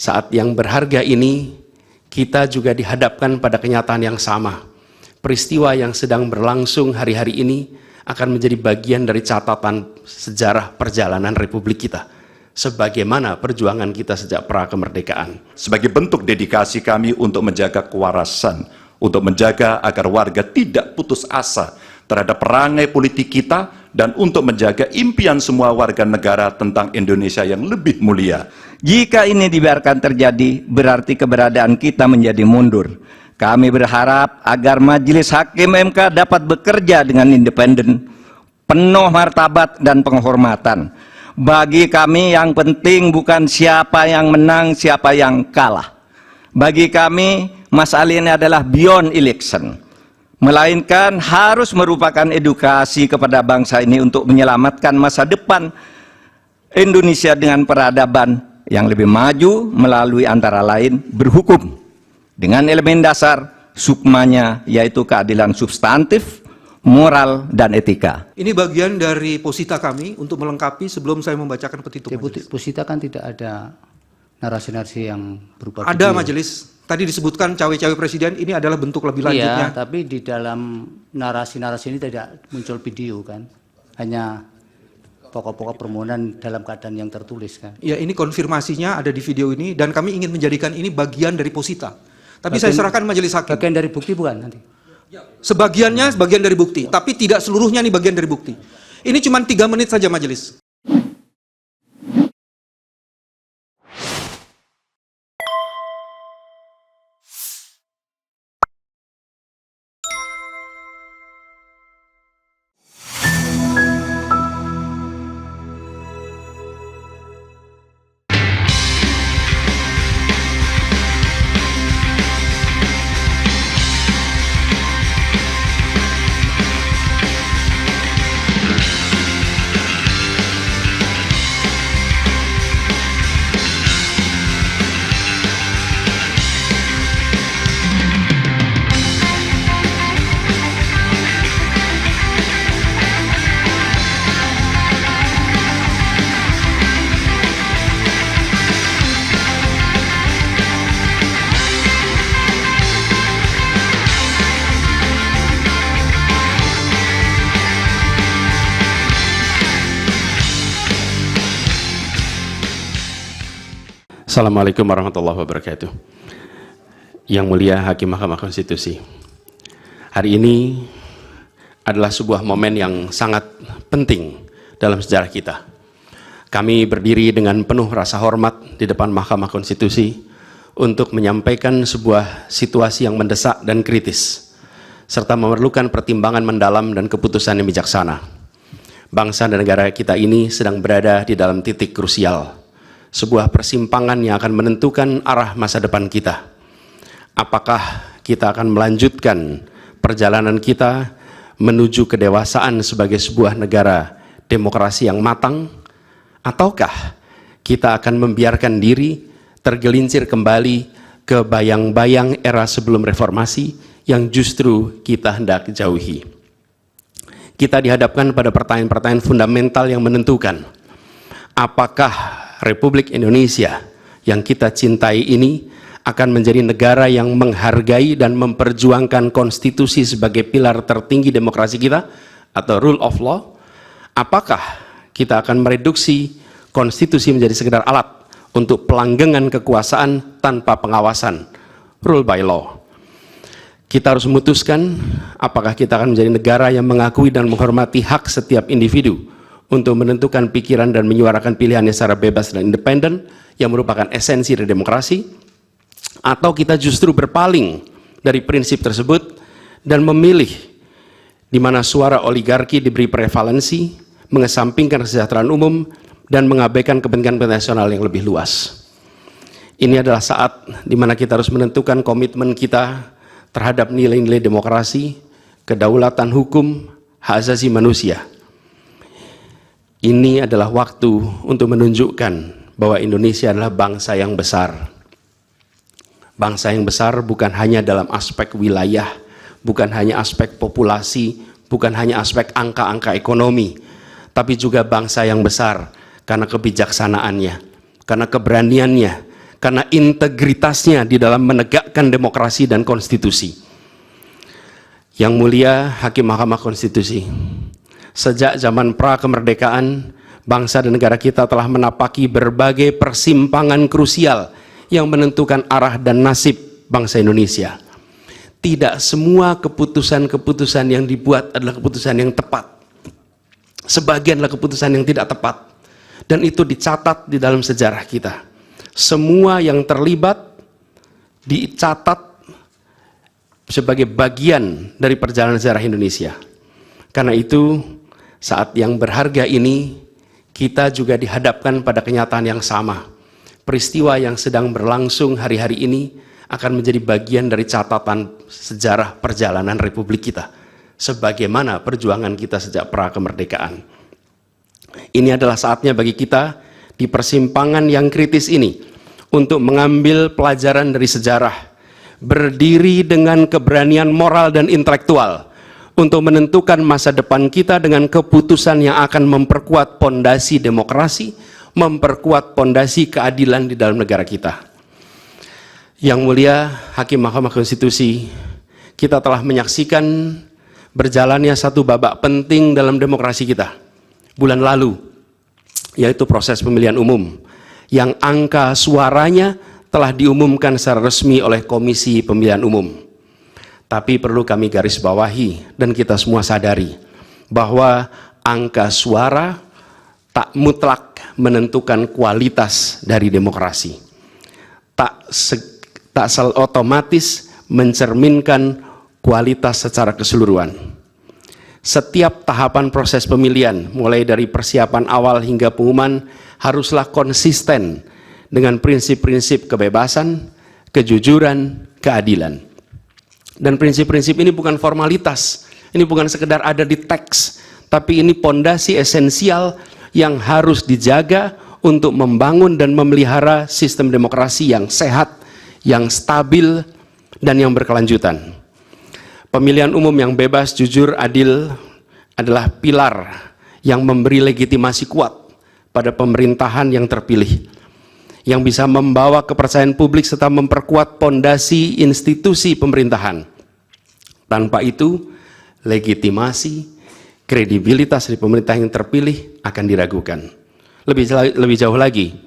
Saat yang berharga ini, kita juga dihadapkan pada kenyataan yang sama. Peristiwa yang sedang berlangsung hari-hari ini akan menjadi bagian dari catatan sejarah perjalanan Republik kita, sebagaimana perjuangan kita sejak pra-kemerdekaan. Sebagai bentuk dedikasi kami untuk menjaga kewarasan, untuk menjaga agar warga tidak putus asa terhadap perangai politik kita, dan untuk menjaga impian semua warga negara tentang Indonesia yang lebih mulia. Jika ini dibiarkan terjadi, berarti keberadaan kita menjadi mundur. Kami berharap agar Majelis Hakim MK dapat bekerja dengan independen, penuh martabat dan penghormatan. Bagi kami yang penting bukan siapa yang menang, siapa yang kalah. Bagi kami, masalah ini adalah beyond election, melainkan harus merupakan edukasi kepada bangsa ini untuk menyelamatkan masa depan Indonesia dengan peradaban yang lebih maju melalui antara lain berhukum dengan elemen dasar sukmanya, yaitu keadilan substantif, moral, dan etika. Ini bagian dari posita kami untuk melengkapi sebelum saya membacakan petitum majelis. Posita kan tidak ada narasi-narasi yang berupa Ada video. majelis. Tadi disebutkan cawe-cawe presiden, ini adalah bentuk lebih lanjutnya. Iya, tapi di dalam narasi-narasi ini tidak muncul video kan. Hanya pokok-pokok permohonan dalam keadaan yang tertulis kan. Ya, ini konfirmasinya ada di video ini, dan kami ingin menjadikan ini bagian dari posita. Tapi saya serahkan majelis hakim. Bagian dari bukti bukan nanti? Sebagiannya bagian dari bukti, tapi tidak seluruhnya nih bagian dari bukti. Ini cuma 3 menit saja majelis. Assalamualaikum warahmatullahi wabarakatuh. Yang mulia Hakim Mahkamah Konstitusi, hari ini adalah sebuah momen yang sangat penting dalam sejarah kita. Kami berdiri dengan penuh rasa hormat di depan Mahkamah Konstitusi untuk menyampaikan sebuah situasi yang mendesak dan kritis, serta memerlukan pertimbangan mendalam dan keputusan yang bijaksana. Bangsa dan negara kita ini sedang berada di dalam titik krusial, sebuah persimpangan yang akan menentukan arah masa depan kita. Apakah kita akan melanjutkan perjalanan kita menuju kedewasaan sebagai sebuah negara demokrasi yang matang, ataukah kita akan membiarkan diri tergelincir kembali ke bayang-bayang era sebelum reformasi yang justru kita hendak jauhi. Kita dihadapkan pada pertanyaan-pertanyaan fundamental yang menentukan, apakah Republik Indonesia yang kita cintai ini akan menjadi negara yang menghargai dan memperjuangkan konstitusi sebagai pilar tertinggi demokrasi kita atau rule of law? Apakah kita akan mereduksi konstitusi menjadi sekedar alat untuk pelanggengan kekuasaan tanpa pengawasan, rule by law? Kita harus memutuskan apakah kita akan menjadi negara yang mengakui dan menghormati hak setiap individu untuk menentukan pikiran dan menyuarakan pilihannya secara bebas dan independen yang merupakan esensi dari demokrasi, atau kita justru berpaling dari prinsip tersebut dan memilih di mana suara oligarki diberi prevalensi, mengesampingkan kesejahteraan umum dan mengabaikan kepentingan nasional yang lebih luas. Ini adalah saat di mana kita harus menentukan komitmen kita terhadap nilai-nilai demokrasi, kedaulatan hukum, hak asasi manusia. Ini adalah waktu untuk menunjukkan bahwa Indonesia adalah bangsa yang besar. Bangsa yang besar bukan hanya dalam aspek wilayah, bukan hanya aspek populasi, bukan hanya aspek angka-angka ekonomi, tapi juga bangsa yang besar karena kebijaksanaannya, karena keberaniannya, karena integritasnya di dalam menegakkan demokrasi dan konstitusi. Yang mulia Hakim Mahkamah Konstitusi, sejak zaman pra-kemerdekaan, bangsa dan negara kita telah menapaki berbagai persimpangan krusial yang menentukan arah dan nasib bangsa Indonesia. Tidak semua keputusan-keputusan yang dibuat adalah keputusan yang tepat. Sebagian adalah keputusan yang tidak tepat. Dan itu dicatat di dalam sejarah kita. Semua yang terlibat dicatat sebagai bagian dari perjalanan sejarah Indonesia. Karena itu, saat yang berharga ini, kita juga dihadapkan pada kenyataan yang sama. Peristiwa yang sedang berlangsung hari-hari ini akan menjadi bagian dari catatan sejarah perjalanan Republik kita, sebagaimana perjuangan kita sejak pra-kemerdekaan. Ini adalah saatnya bagi kita di persimpangan yang kritis ini untuk mengambil pelajaran dari sejarah, berdiri dengan keberanian moral dan intelektual untuk menentukan masa depan kita dengan keputusan yang akan memperkuat pondasi demokrasi, memperkuat pondasi keadilan di dalam negara kita. Yang mulia Hakim Mahkamah Konstitusi, kita telah menyaksikan berjalannya satu babak penting dalam demokrasi kita bulan lalu, yaitu proses pemilihan umum yang angka suaranya telah diumumkan secara resmi oleh Komisi Pemilihan Umum. Tapi perlu kami garis bawahi dan kita semua sadari bahwa angka suara tak mutlak menentukan kualitas dari demokrasi. Tak otomatis mencerminkan kualitas secara keseluruhan. Setiap tahapan proses pemilihan, mulai dari persiapan awal hingga pengumuman, haruslah konsisten dengan prinsip-prinsip kebebasan, kejujuran, keadilan. Dan prinsip-prinsip ini bukan formalitas, ini bukan sekedar ada di teks, tapi ini pondasi esensial yang harus dijaga untuk membangun dan memelihara sistem demokrasi yang sehat, yang stabil, dan yang berkelanjutan. Pemilihan umum yang bebas, jujur, adil adalah pilar yang memberi legitimasi kuat pada pemerintahan yang terpilih, yang bisa membawa kepercayaan publik serta memperkuat pondasi institusi pemerintahan. Tanpa itu, legitimasi, kredibilitas dari pemerintah yang terpilih akan diragukan. Lebih jauh lagi,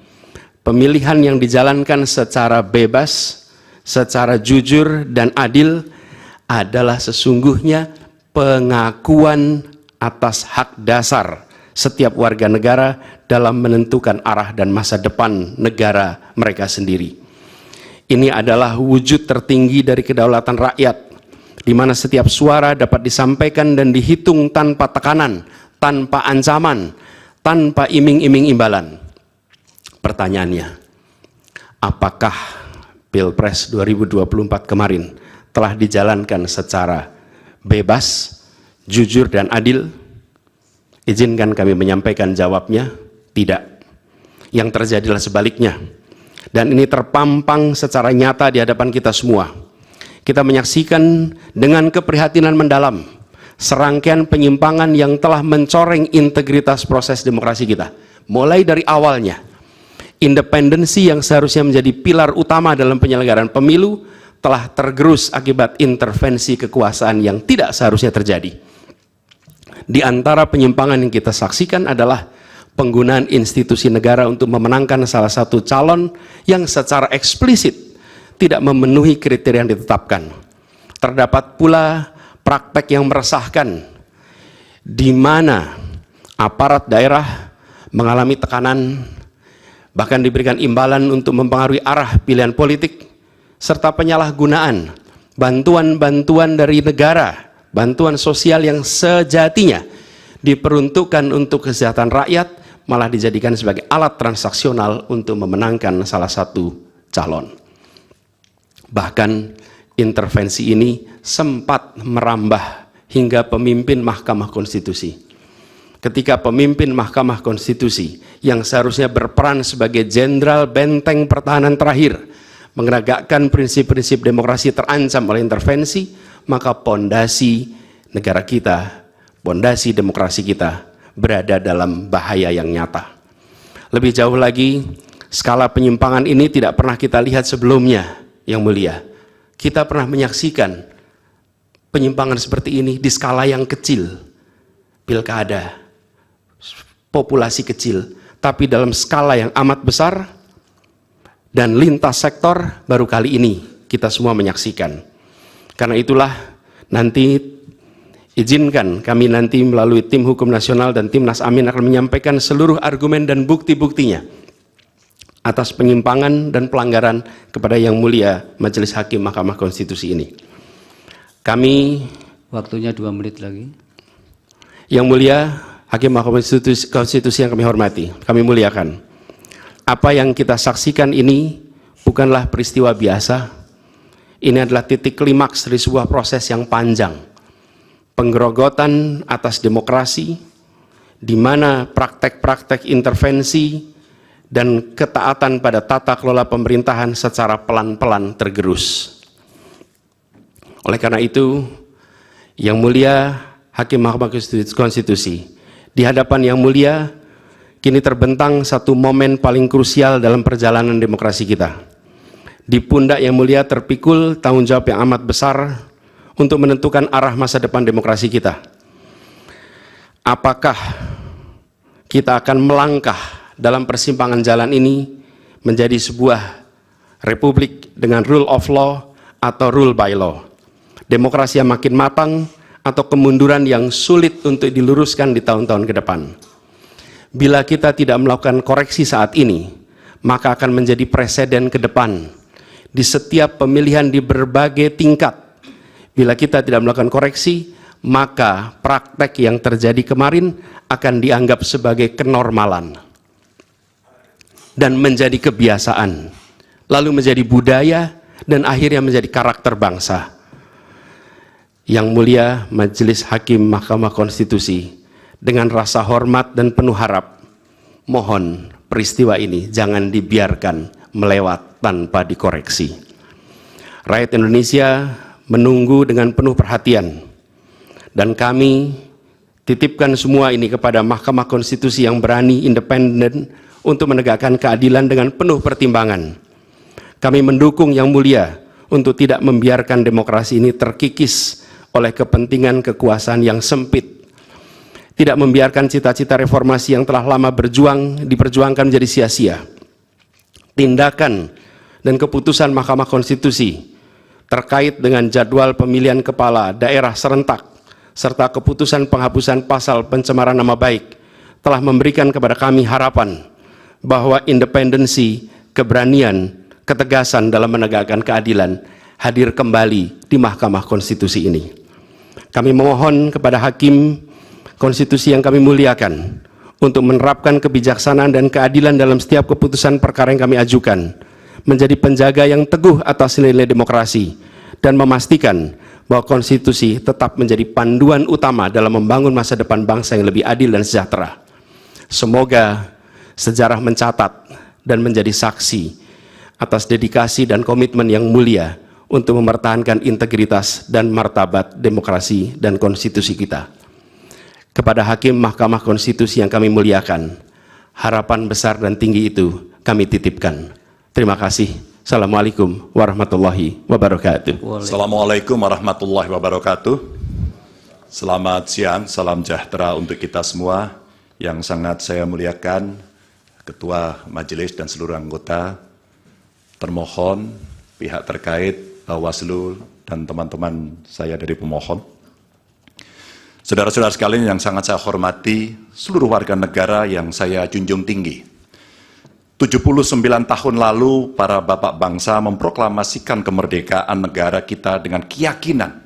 pemilihan yang dijalankan secara bebas, secara jujur dan adil adalah sesungguhnya pengakuan atas hak dasar setiap warga negara dalam menentukan arah dan masa depan negara mereka sendiri. Ini adalah wujud tertinggi dari kedaulatan rakyat, di mana setiap suara dapat disampaikan dan dihitung tanpa tekanan, tanpa ancaman, tanpa iming-iming imbalan. Pertanyaannya, apakah Pilpres 2024 kemarin telah dijalankan secara bebas, jujur, dan adil? Izinkan kami menyampaikan jawabnya, tidak. Yang terjadilah sebaliknya. Dan ini terpampang secara nyata di hadapan kita semua. Kita menyaksikan dengan keprihatinan mendalam serangkaian penyimpangan yang telah mencoreng integritas proses demokrasi kita. Mulai dari awalnya, independensi yang seharusnya menjadi pilar utama dalam penyelenggaraan pemilu telah tergerus akibat intervensi kekuasaan yang tidak seharusnya terjadi. Di antara penyimpangan yang kita saksikan adalah penggunaan institusi negara untuk memenangkan salah satu calon yang secara eksplisit tidak memenuhi kriteria yang ditetapkan. Terdapat pula praktek yang meresahkan, di mana aparat daerah mengalami tekanan, bahkan diberikan imbalan untuk mempengaruhi arah pilihan politik, serta penyalahgunaan bantuan-bantuan dari negara, bantuan sosial yang sejatinya diperuntukkan untuk kesejahteraan rakyat, malah dijadikan sebagai alat transaksional untuk memenangkan salah satu calon. Bahkan intervensi ini sempat merambah hingga pemimpin Mahkamah Konstitusi. Ketika pemimpin Mahkamah Konstitusi yang seharusnya berperan sebagai jenderal benteng pertahanan terakhir menegakkan prinsip-prinsip demokrasi terancam oleh intervensi, maka pondasi negara kita, pondasi demokrasi kita berada dalam bahaya yang nyata. Lebih jauh lagi, Skala penyimpangan ini tidak pernah kita lihat sebelumnya, Yang Mulia. Kita pernah menyaksikan penyimpangan seperti ini di skala yang kecil, pilkada, populasi kecil, tapi dalam skala yang amat besar dan lintas sektor baru kali ini kita semua menyaksikan. Karena itulah nanti izinkan kami nanti melalui tim hukum nasional dan Timnas Amin akan menyampaikan seluruh argumen dan bukti-buktinya atas penyimpangan dan pelanggaran kepada Yang Mulia Majelis Hakim Mahkamah Konstitusi ini. Kami, Waktunya 2 menit lagi. Yang Mulia Hakim Mahkamah Konstitusi yang kami hormati, kami muliakan. Apa yang kita saksikan ini bukanlah peristiwa biasa. Ini adalah titik klimaks dari sebuah proses yang panjang. Penggerogotan atas demokrasi, di mana praktek-praktek intervensi dan ketaatan pada tata kelola pemerintahan secara pelan-pelan tergerus. Oleh karena itu, Yang Mulia Hakim Mahkamah Konstitusi, di hadapan Yang Mulia, kini terbentang satu momen paling krusial dalam perjalanan demokrasi kita. Di pundak Yang Mulia terpikul tanggung jawab yang amat besar untuk menentukan arah masa depan demokrasi kita. Apakah kita akan melangkah dalam persimpangan jalan ini menjadi sebuah republik dengan rule of law atau rule by law? Demokrasi yang makin matang atau kemunduran yang sulit untuk diluruskan di tahun-tahun ke depan? Bila kita tidak melakukan koreksi saat ini, maka akan menjadi preseden ke depan di setiap pemilihan di berbagai tingkat. Bila kita tidak melakukan koreksi, maka praktek yang terjadi kemarin akan dianggap sebagai kenormalan dan menjadi kebiasaan, lalu menjadi budaya, dan akhirnya menjadi karakter bangsa. Yang Mulia Majelis Hakim Mahkamah Konstitusi, dengan rasa hormat dan penuh harap, mohon peristiwa ini jangan dibiarkan melewat tanpa dikoreksi. Rakyat Indonesia menunggu dengan penuh perhatian, dan kami titipkan semua ini kepada Mahkamah Konstitusi yang berani, independen, untuk menegakkan keadilan dengan penuh pertimbangan. Kami mendukung Yang Mulia untuk tidak membiarkan demokrasi ini terkikis oleh kepentingan kekuasaan yang sempit, tidak membiarkan cita-cita reformasi yang telah lama diperjuangkan menjadi sia-sia. Tindakan dan keputusan Mahkamah Konstitusi terkait dengan jadwal pemilihan kepala daerah serentak serta keputusan penghapusan pasal pencemaran nama baik telah memberikan kepada kami harapan bahwa independensi, keberanian, ketegasan dalam menegakkan keadilan hadir kembali di Mahkamah Konstitusi ini. Kami memohon kepada Hakim Konstitusi yang kami muliakan untuk menerapkan kebijaksanaan dan keadilan dalam setiap keputusan perkara yang kami ajukan, menjadi penjaga yang teguh atas nilai demokrasi, dan memastikan bahwa konstitusi tetap menjadi panduan utama dalam membangun masa depan bangsa yang lebih adil dan sejahtera. Semoga sejarah mencatat dan menjadi saksi atas dedikasi dan komitmen yang mulia untuk mempertahankan integritas dan martabat demokrasi dan konstitusi kita. Kepada Hakim Mahkamah Konstitusi yang kami muliakan, harapan besar dan tinggi itu kami titipkan. Terima kasih. Assalamualaikum warahmatullahi wabarakatuh. Assalamualaikum warahmatullahi wabarakatuh. Selamat siang, salam sejahtera untuk kita semua. Yang sangat saya muliakan Ketua Majelis dan seluruh anggota, termohon, pihak terkait, Bawaslu, dan teman-teman saya dari pemohon. Saudara-saudara sekalian yang sangat saya hormati, seluruh warga negara yang saya junjung tinggi. 79 tahun lalu, para bapak bangsa memproklamasikan kemerdekaan negara kita dengan keyakinan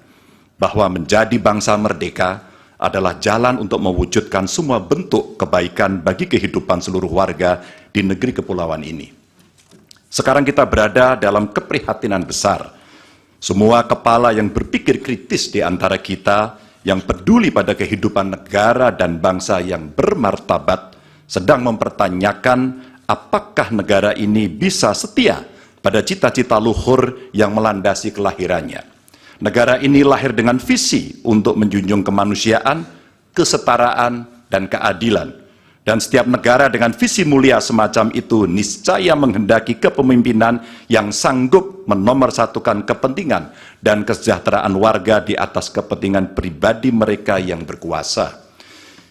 bahwa menjadi bangsa merdeka adalah jalan untuk mewujudkan semua bentuk kebaikan bagi kehidupan seluruh warga di negeri kepulauan ini. Sekarang kita berada dalam keprihatinan besar. Semua kepala yang berpikir kritis di antara kita, yang peduli pada kehidupan negara dan bangsa yang bermartabat, sedang mempertanyakan apakah negara ini bisa setia pada cita-cita luhur yang melandasi kelahirannya. Negara ini lahir dengan visi untuk menjunjung kemanusiaan, kesetaraan, dan keadilan. Dan setiap negara dengan visi mulia semacam itu niscaya menghendaki kepemimpinan yang sanggup menomorsatukan kepentingan dan kesejahteraan warga di atas kepentingan pribadi mereka yang berkuasa.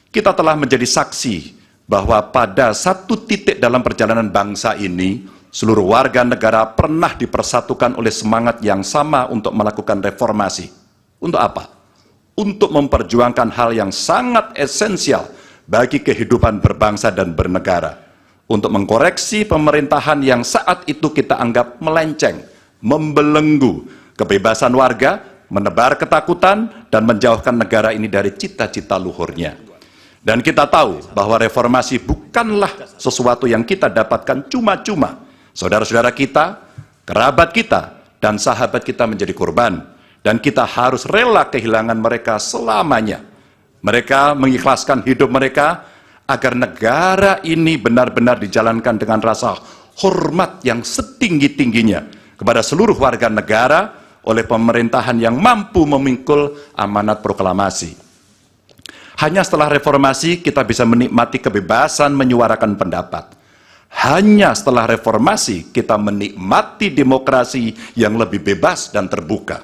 Kita telah menjadi saksi bahwa pada satu titik dalam perjalanan bangsa ini, seluruh warga negara pernah dipersatukan oleh semangat yang sama untuk melakukan reformasi. Untuk apa? Untuk memperjuangkan hal yang sangat esensial bagi kehidupan berbangsa dan bernegara, untuk mengkoreksi pemerintahan yang saat itu kita anggap melenceng, membelenggu kebebasan warga, menebar ketakutan, dan menjauhkan negara ini dari cita-cita luhurnya. Dan kita tahu bahwa reformasi bukanlah sesuatu yang kita dapatkan cuma-cuma. Saudara-saudara kita, kerabat kita, dan sahabat kita menjadi korban, dan kita harus rela kehilangan mereka selamanya. Mereka mengikhlaskan hidup mereka agar negara ini benar-benar dijalankan dengan rasa hormat yang setinggi-tingginya kepada seluruh warga negara oleh pemerintahan yang mampu memikul amanat proklamasi. Hanya setelah reformasi kita bisa menikmati kebebasan menyuarakan pendapat. Hanya setelah reformasi kita menikmati demokrasi yang lebih bebas dan terbuka.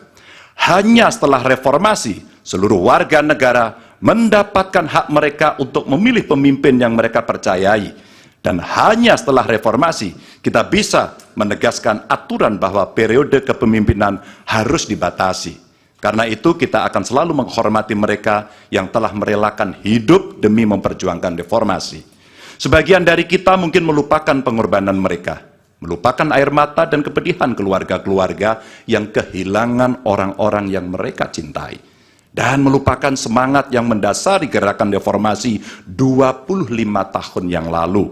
Hanya setelah reformasi seluruh warga negara mendapatkan hak mereka untuk memilih pemimpin yang mereka percayai. Dan hanya setelah reformasi, kita bisa menegaskan aturan bahwa periode kepemimpinan harus dibatasi. Karena itu kita akan selalu menghormati mereka yang telah merelakan hidup demi memperjuangkan reformasi. Sebagian dari kita mungkin melupakan pengorbanan mereka, melupakan air mata dan kepedihan keluarga-keluarga yang kehilangan orang-orang yang mereka cintai. Dan melupakan semangat yang mendasari gerakan reformasi 25 tahun yang lalu.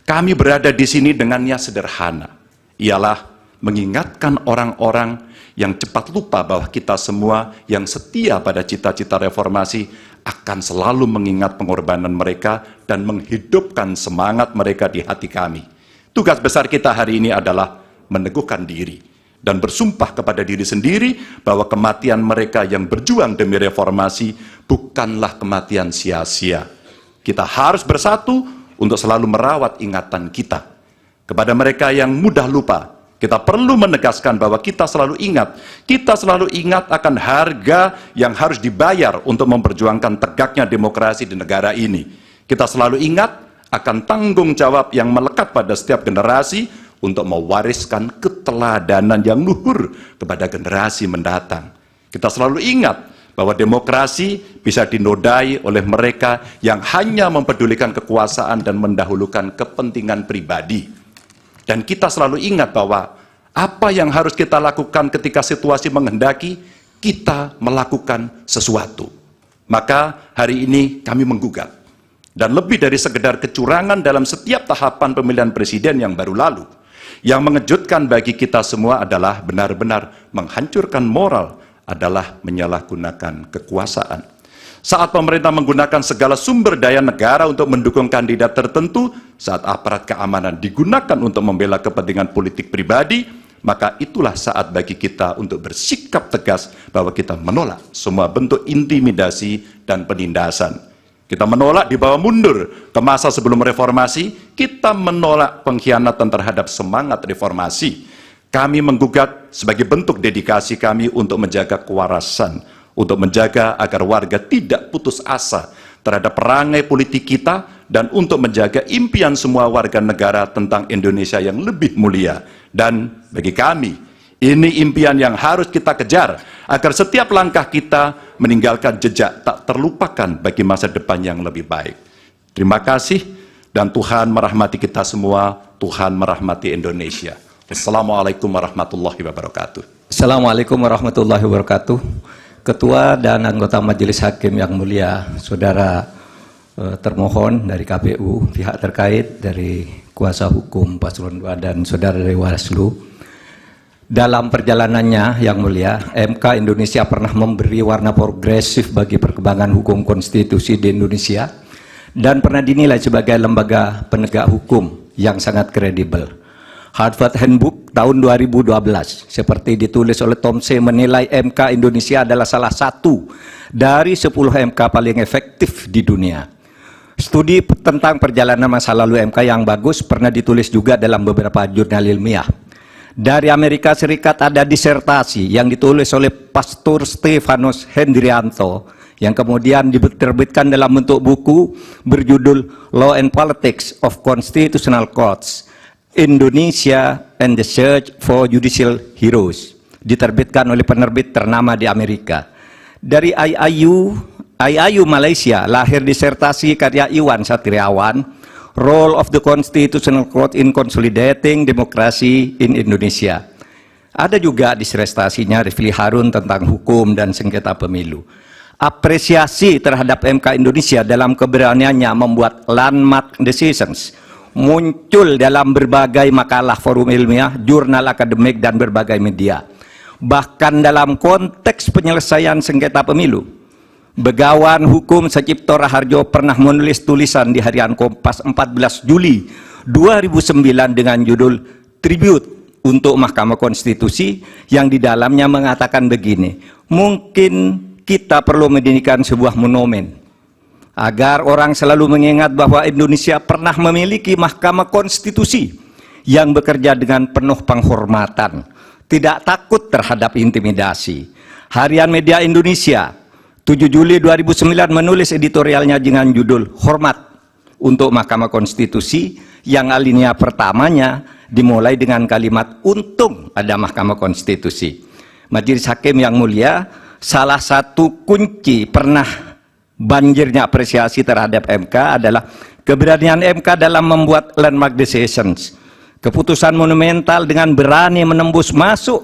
Kami berada di sini dengannya sederhana. Ialah mengingatkan orang-orang yang cepat lupa bahwa kita semua yang setia pada cita-cita reformasi akan selalu mengingat pengorbanan mereka dan menghidupkan semangat mereka di hati kami. Tugas besar kita hari ini adalah meneguhkan diri dan bersumpah kepada diri sendiri bahwa kematian mereka yang berjuang demi reformasi bukanlah kematian sia-sia. Kita harus bersatu untuk selalu merawat ingatan kita. Kepada mereka yang mudah lupa, kita perlu menegaskan bahwa kita selalu ingat akan harga yang harus dibayar untuk memperjuangkan tegaknya demokrasi di negara ini. Kita selalu ingat akan tanggung jawab yang melekat pada setiap generasi untuk mewariskan keteladanan yang luhur kepada generasi mendatang. Kita selalu ingat bahwa demokrasi bisa dinodai oleh mereka yang hanya mempedulikan kekuasaan dan mendahulukan kepentingan pribadi. Dan kita selalu ingat bahwa apa yang harus kita lakukan ketika situasi menghendaki, kita melakukan sesuatu. Maka hari ini kami menggugat. Dan lebih dari sekedar kecurangan dalam setiap tahapan pemilihan presiden yang baru lalu, yang mengejutkan bagi kita semua adalah benar-benar menghancurkan moral, adalah menyalahgunakan kekuasaan. Saat pemerintah menggunakan segala sumber daya negara untuk mendukung kandidat tertentu, saat aparat keamanan digunakan untuk membela kepentingan politik pribadi, maka itulah saat bagi kita untuk bersikap tegas bahwa kita menolak semua bentuk intimidasi dan penindasan. Kita menolak dibawa mundur ke masa sebelum reformasi, kita menolak pengkhianatan terhadap semangat reformasi. Kami menggugat sebagai bentuk dedikasi kami untuk menjaga kewarasan, untuk menjaga agar warga tidak putus asa terhadap perangai politik kita, dan untuk menjaga impian semua warga negara tentang Indonesia yang lebih mulia. Dan bagi kami, ini impian yang harus kita kejar, agar setiap langkah kita meninggalkan jejak tak terlupakan bagi masa depan yang lebih baik. Terima kasih, dan Tuhan merahmati kita semua, Tuhan merahmati Indonesia. Assalamualaikum warahmatullahi wabarakatuh. Assalamualaikum warahmatullahi wabarakatuh. Ketua dan anggota Majelis Hakim yang mulia, saudara termohon dari KPU, pihak terkait dari kuasa hukum Paslon 2 dan saudara dari Bawaslu. Dalam perjalanannya yang mulia, MK Indonesia pernah memberi warna progresif bagi perkembangan hukum konstitusi di Indonesia dan pernah dinilai sebagai lembaga penegak hukum yang sangat kredibel. Harvard Handbook tahun 2012 seperti ditulis oleh Tom C. menilai MK Indonesia adalah salah satu dari 10 MK paling efektif di dunia. Studi tentang perjalanan masa lalu MK yang bagus pernah ditulis juga dalam beberapa jurnal ilmiah. Dari Amerika Serikat ada disertasi yang ditulis oleh Pastor Stefanus Hendrianto yang kemudian diterbitkan dalam bentuk buku berjudul Law and Politics of Constitutional Courts, Indonesia and the Search for Judicial Heroes, diterbitkan oleh penerbit ternama di Amerika. Dari IAIU Malaysia lahir disertasi karya Iwan Satriawan, Role of the Constitutional Court in Consolidating Democracy in Indonesia. Ada juga disertasinya Rifli Harun tentang hukum dan sengketa pemilu. Apresiasi terhadap MK Indonesia dalam keberaniannya membuat landmark decisions muncul dalam berbagai makalah forum ilmiah, jurnal akademik, dan berbagai media. Bahkan dalam konteks penyelesaian sengketa pemilu, Begawan Hukum Sucipto Raharjo pernah menulis tulisan di harian Kompas 14 Juli 2009 dengan judul Tribute untuk Mahkamah Konstitusi, yang di dalamnya mengatakan begini: mungkin kita perlu mendirikan sebuah monumen agar orang selalu mengingat bahwa Indonesia pernah memiliki Mahkamah Konstitusi yang bekerja dengan penuh penghormatan, tidak takut terhadap intimidasi. Harian Media Indonesia 7 Juli 2009 menulis editorialnya dengan judul Hormat untuk Mahkamah Konstitusi, yang alinea pertamanya dimulai dengan kalimat untung ada Mahkamah Konstitusi. Majelis Hakim yang mulia, salah satu kunci pernah banjirnya apresiasi terhadap MK adalah keberanian MK dalam membuat landmark decisions, keputusan monumental dengan berani menembus masuk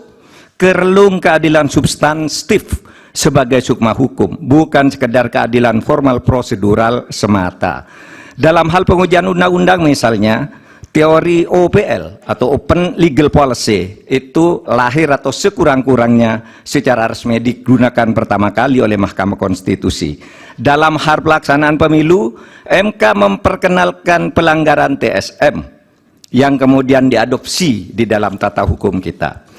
ke relung keadilan substantif sebagai sukma hukum, bukan sekedar keadilan formal prosedural semata. Dalam hal pengujian undang-undang misalnya, teori OPL atau Open Legal Policy itu lahir atau sekurang-kurangnya secara resmi digunakan pertama kali oleh Mahkamah Konstitusi. Dalam hal pelaksanaan pemilu, MK memperkenalkan pelanggaran TSM yang kemudian diadopsi di dalam tata hukum kita.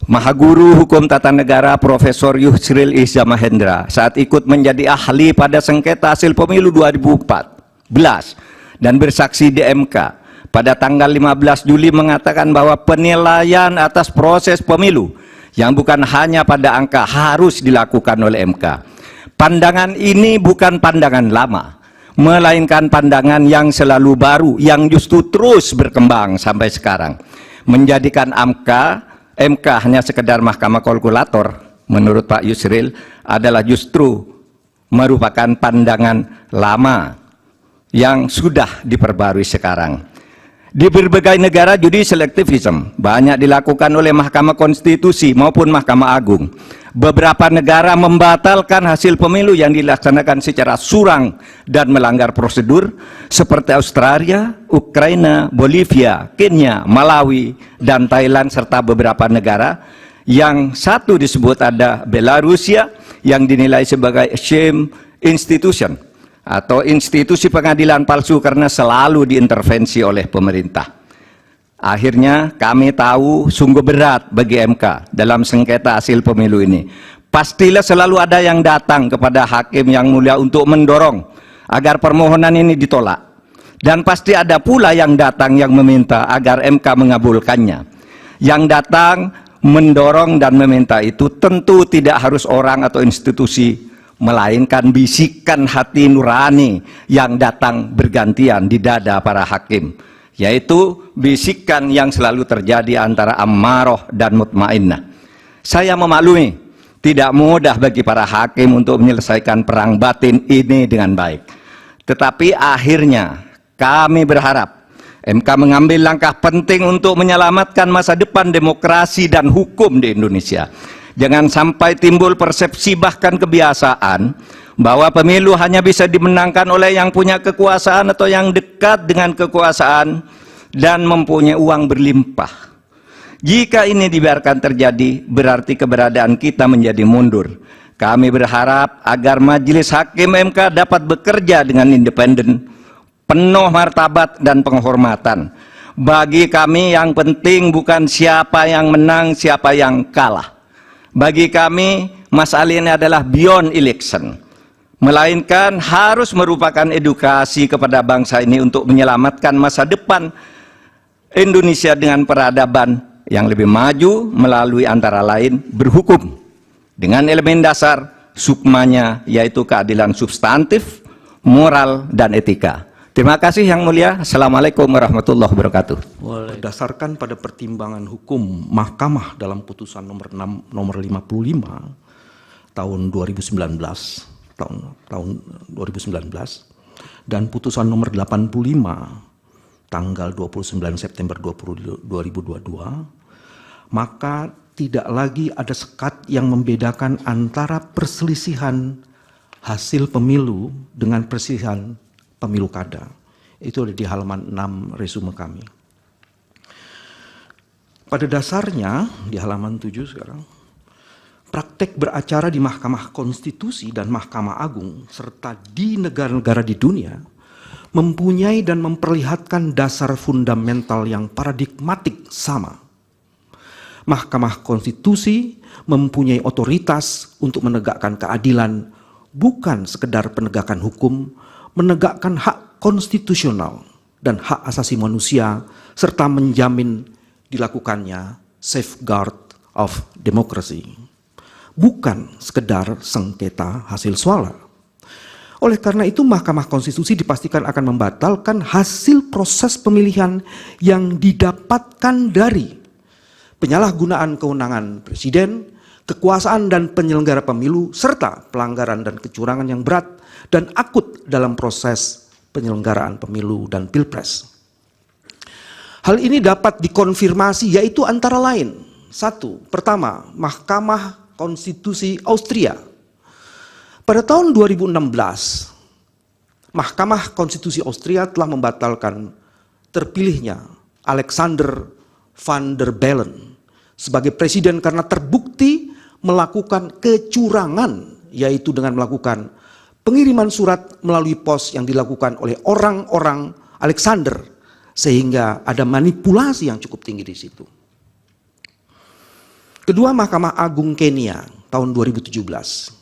Mahaguru Hukum Tata Negara Profesor Yusril Iza Mahendra saat ikut menjadi ahli pada sengketa hasil pemilu 2014 dan bersaksi di MK pada tanggal 15 Juli mengatakan bahwa penilaian atas proses pemilu yang bukan hanya pada angka harus dilakukan oleh MK. Pandangan ini bukan pandangan lama, melainkan pandangan yang selalu baru, yang justru terus berkembang sampai sekarang, menjadikan MK hanya sekedar mahkamah kalkulator, menurut Pak Yusril, adalah justru merupakan pandangan lama yang sudah diperbarui sekarang. Di berbagai negara judicial activism banyak dilakukan oleh Mahkamah Konstitusi maupun Mahkamah Agung. Beberapa negara membatalkan hasil pemilu yang dilaksanakan secara curang dan melanggar prosedur, seperti Australia, Ukraina, Bolivia, Kenya, Malawi, dan Thailand, serta beberapa negara yang satu disebut ada Belarusia yang dinilai sebagai shame institution atau institusi pengadilan palsu karena selalu diintervensi oleh pemerintah. Akhirnya kami tahu sungguh berat bagi MK dalam sengketa hasil pemilu ini. Pastilah selalu ada yang datang kepada hakim yang mulia untuk mendorong agar permohonan ini ditolak. Dan pasti ada pula yang datang yang meminta agar MK mengabulkannya. Yang datang mendorong dan meminta itu tentu tidak harus orang atau institusi, melainkan bisikan hati nurani yang datang bergantian di dada para hakim, yaitu bisikan yang selalu terjadi antara ammaroh dan mutmainnah. Saya memaklumi tidak mudah bagi para hakim untuk menyelesaikan perang batin ini dengan baik. Tetapi akhirnya kami berharap MK mengambil langkah penting untuk menyelamatkan masa depan demokrasi dan hukum di Indonesia. Jangan sampai timbul persepsi bahkan kebiasaan bahwa pemilu hanya bisa dimenangkan oleh yang punya kekuasaan atau yang dekat dengan kekuasaan dan mempunyai uang berlimpah. Jika ini dibiarkan terjadi, berarti keberadaan kita menjadi mundur. Kami berharap agar Majelis Hakim MK dapat bekerja dengan independen, penuh martabat dan penghormatan. Bagi kami yang penting bukan siapa yang menang, siapa yang kalah. Bagi kami, masalah ini adalah beyond election. melainkan harus merupakan edukasi kepada bangsa ini untuk menyelamatkan masa depan Indonesia dengan peradaban yang lebih maju melalui antara lain berhukum dengan elemen dasar sukmanya, yaitu keadilan substantif, moral, dan etika. Terima kasih Yang Mulia. Assalamualaikum warahmatullahi wabarakatuh. Berdasarkan pada pertimbangan hukum Mahkamah dalam putusan nomor 55 tahun 2019 dan putusan nomor 85 tanggal 29 September 2022, maka tidak lagi ada sekat yang membedakan antara perselisihan hasil pemilu dengan perselisihan pemilu kada. Itu ada di halaman 6 resume kami. Pada dasarnya, di halaman 7 sekarang, praktek beracara di Mahkamah Konstitusi dan Mahkamah Agung serta di negara-negara di dunia mempunyai dan memperlihatkan dasar fundamental yang paradigmatik sama. Mahkamah Konstitusi mempunyai otoritas untuk menegakkan keadilan, bukan sekedar penegakan hukum, menegakkan hak konstitusional dan hak asasi manusia, serta menjamin dilakukannya safeguard of democracy. Bukan sekedar sengketa hasil suara. Oleh karena itu, Mahkamah Konstitusi dipastikan akan membatalkan hasil proses pemilihan yang didapatkan dari penyalahgunaan kewenangan presiden, kekuasaan dan penyelenggara pemilu, serta pelanggaran dan kecurangan yang berat dan akut dalam proses penyelenggaraan pemilu dan pilpres. Hal ini dapat dikonfirmasi, yaitu antara lain: 1. Pertama, Mahkamah Konstitusi Austria. Pada tahun 2016, Mahkamah Konstitusi Austria telah membatalkan terpilihnya Alexander van der Bellen sebagai presiden karena terbukti melakukan kecurangan, yaitu dengan melakukan pengiriman surat melalui pos yang dilakukan oleh orang-orang Alexander, sehingga ada manipulasi yang cukup tinggi di situ. Kedua, Mahkamah Agung Kenya tahun 2017.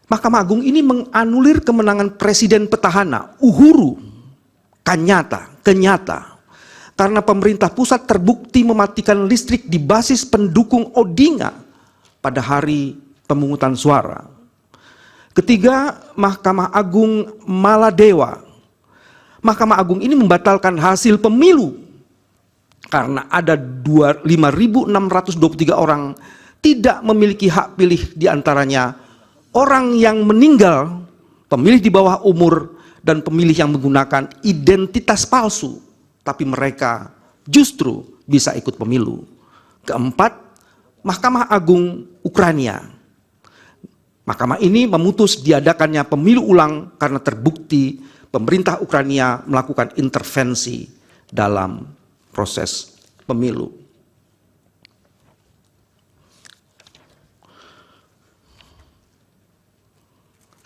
Mahkamah Agung ini menganulir kemenangan Presiden petahana Uhuru Kenyatta karena pemerintah pusat terbukti mematikan listrik di basis pendukung Odinga pada hari pemungutan suara. Ketiga, Mahkamah Agung Maladewa. Mahkamah Agung ini membatalkan hasil pemilu karena ada 5.623 orang tidak memiliki hak pilih, diantaranya orang yang meninggal, pemilih di bawah umur, dan pemilih yang menggunakan identitas palsu, tapi mereka justru bisa ikut pemilu. Keempat, Mahkamah Agung Ukraina. Mahkamah ini memutus diadakannya pemilu ulang karena terbukti pemerintah Ukraina melakukan intervensi dalam proses pemilu.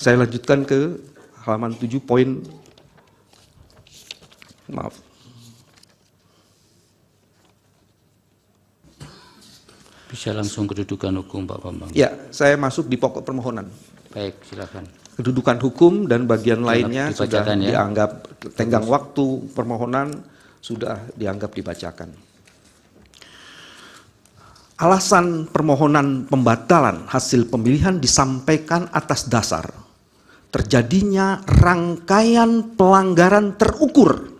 Saya lanjutkan ke halaman 7 poin. Maaf. Bisa langsung kedudukan hukum, Pak Bambang. Ya, saya masuk di pokok permohonan. Baik, silakan. Kedudukan hukum dan bagian lainnya sudah dibacakan, ya. dianggap tenggang waktu permohonan sudah dianggap dibacakan. Alasan permohonan pembatalan hasil pemilihan disampaikan atas dasar terjadinya rangkaian pelanggaran terukur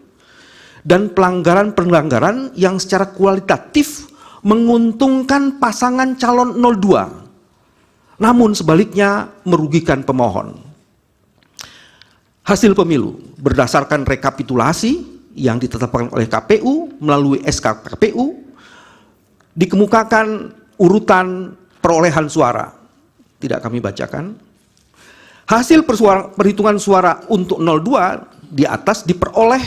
dan pelanggaran-pelanggaran yang secara kualitatif menguntungkan pasangan calon 02, namun sebaliknya merugikan pemohon. Hasil pemilu berdasarkan rekapitulasi yang ditetapkan oleh KPU melalui SK KPU dikemukakan urutan perolehan suara. Tidak kami bacakan. Hasil perhitungan suara untuk 02 di atas diperoleh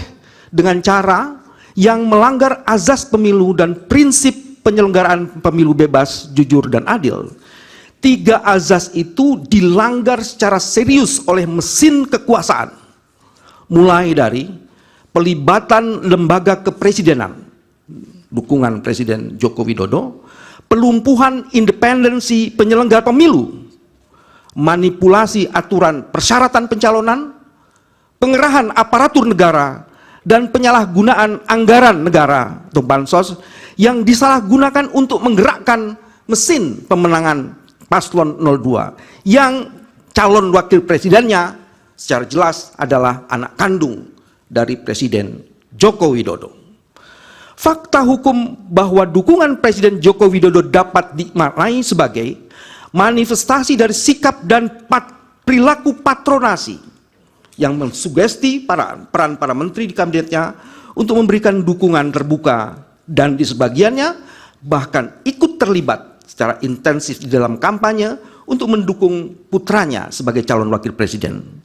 dengan cara yang melanggar azas pemilu dan prinsip penyelenggaraan pemilu bebas, jujur, dan adil. 3 azas itu dilanggar secara serius oleh mesin kekuasaan, mulai dari pelibatan lembaga kepresidenan, dukungan Presiden Joko Widodo, pelumpuhan independensi penyelenggara pemilu, manipulasi aturan persyaratan pencalonan, pengerahan aparatur negara, dan penyalahgunaan anggaran negara atau bansos yang disalahgunakan untuk menggerakkan mesin pemenangan paslon 02 yang calon wakil presidennya secara jelas adalah anak kandung dari Presiden Joko Widodo. Fakta hukum bahwa dukungan Presiden Joko Widodo dapat dimaknai sebagai manifestasi dari sikap dan perilaku patronasi yang mensugesti peran para menteri di kabinetnya untuk memberikan dukungan terbuka dan di sebagiannya bahkan ikut terlibat secara intensif di dalam kampanye untuk mendukung putranya sebagai calon wakil presiden.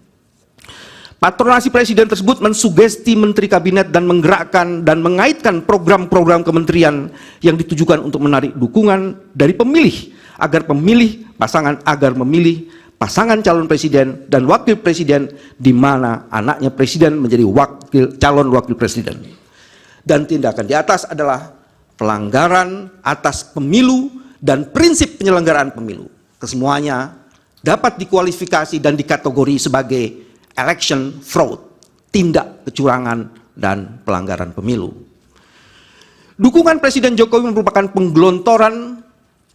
Patronasi presiden tersebut mensugesti menteri kabinet dan menggerakkan dan mengaitkan program-program kementerian yang ditujukan untuk menarik dukungan dari pemilih agar memilih pasangan calon presiden dan wakil presiden di mana anaknya presiden menjadi calon wakil presiden. Dan tindakan di atas adalah pelanggaran atas pemilu dan prinsip penyelenggaraan pemilu. Kesemuanya dapat dikualifikasi dan dikategori sebagai election fraud, tindak kecurangan dan pelanggaran pemilu. Dukungan Presiden Jokowi merupakan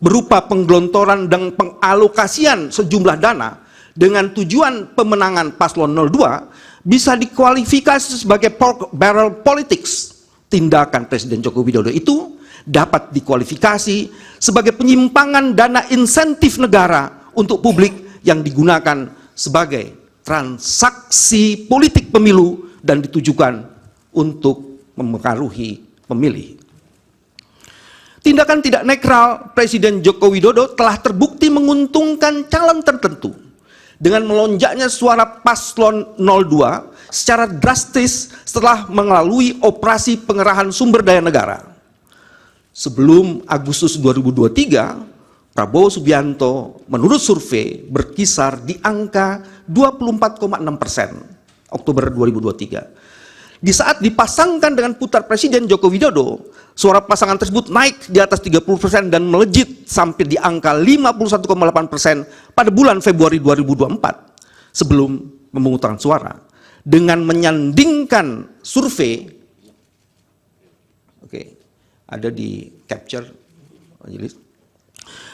berupa penggelontoran dan pengalokasian sejumlah dana dengan tujuan pemenangan paslon 02 bisa dikualifikasi sebagai pork barrel politics. Tindakan Presiden Joko Widodo itu dapat dikualifikasi sebagai penyimpangan dana insentif negara untuk publik yang digunakan sebagai transaksi politik pemilu dan ditujukan untuk mempengaruhi pemilih. Tindakan tidak netral Presiden Joko Widodo telah terbukti menguntungkan calon tertentu dengan melonjaknya suara paslon 02 secara drastis setelah melalui operasi pengerahan sumber daya negara. Sebelum Agustus 2023, Prabowo Subianto menurut survei berkisar di angka 24,6% Oktober 2023. Di saat dipasangkan dengan putar Presiden Joko Widodo, suara pasangan tersebut naik di atas 30% dan melejit sampai di angka 51,8% pada bulan Februari 2024 sebelum pemungutan suara. Dengan menyandingkan survei, ada di capture,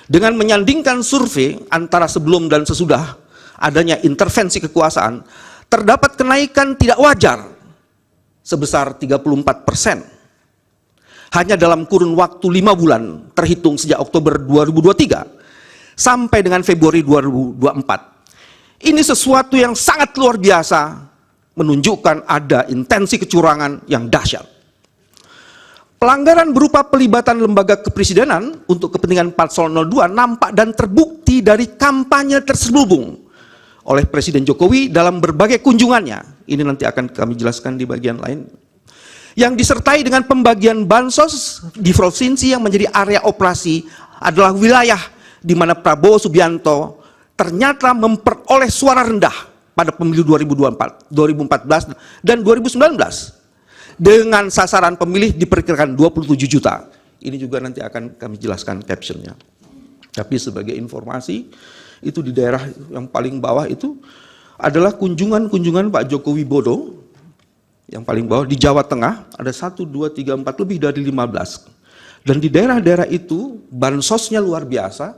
dengan menyandingkan survei antara sebelum dan sesudah adanya intervensi kekuasaan, terdapat kenaikan tidak wajar sebesar 34% hanya dalam kurun waktu 5 bulan terhitung sejak Oktober 2023 sampai dengan Februari 2024. Ini sesuatu yang sangat luar biasa, menunjukkan ada intensi kecurangan yang dahsyat. Pelanggaran berupa pelibatan lembaga kepresidenan untuk kepentingan paslon 02 nampak dan terbukti dari kampanye terselubung oleh Presiden Jokowi dalam berbagai kunjungannya. Ini nanti akan kami jelaskan di bagian lain. Yang disertai dengan pembagian bansos di provinsi yang menjadi area operasi adalah wilayah di mana Prabowo Subianto ternyata memperoleh suara rendah pada pemilu 2014 dan 2019. Dengan sasaran pemilih diperkirakan 27 juta. Ini juga nanti akan kami jelaskan captionnya. Tapi sebagai informasi, itu di daerah yang paling bawah itu adalah kunjungan Pak Joko Widodo, yang paling bawah di Jawa Tengah, ada 1, 2, 3, 4, lebih dari 15. Dan di daerah-daerah itu, bansosnya luar biasa,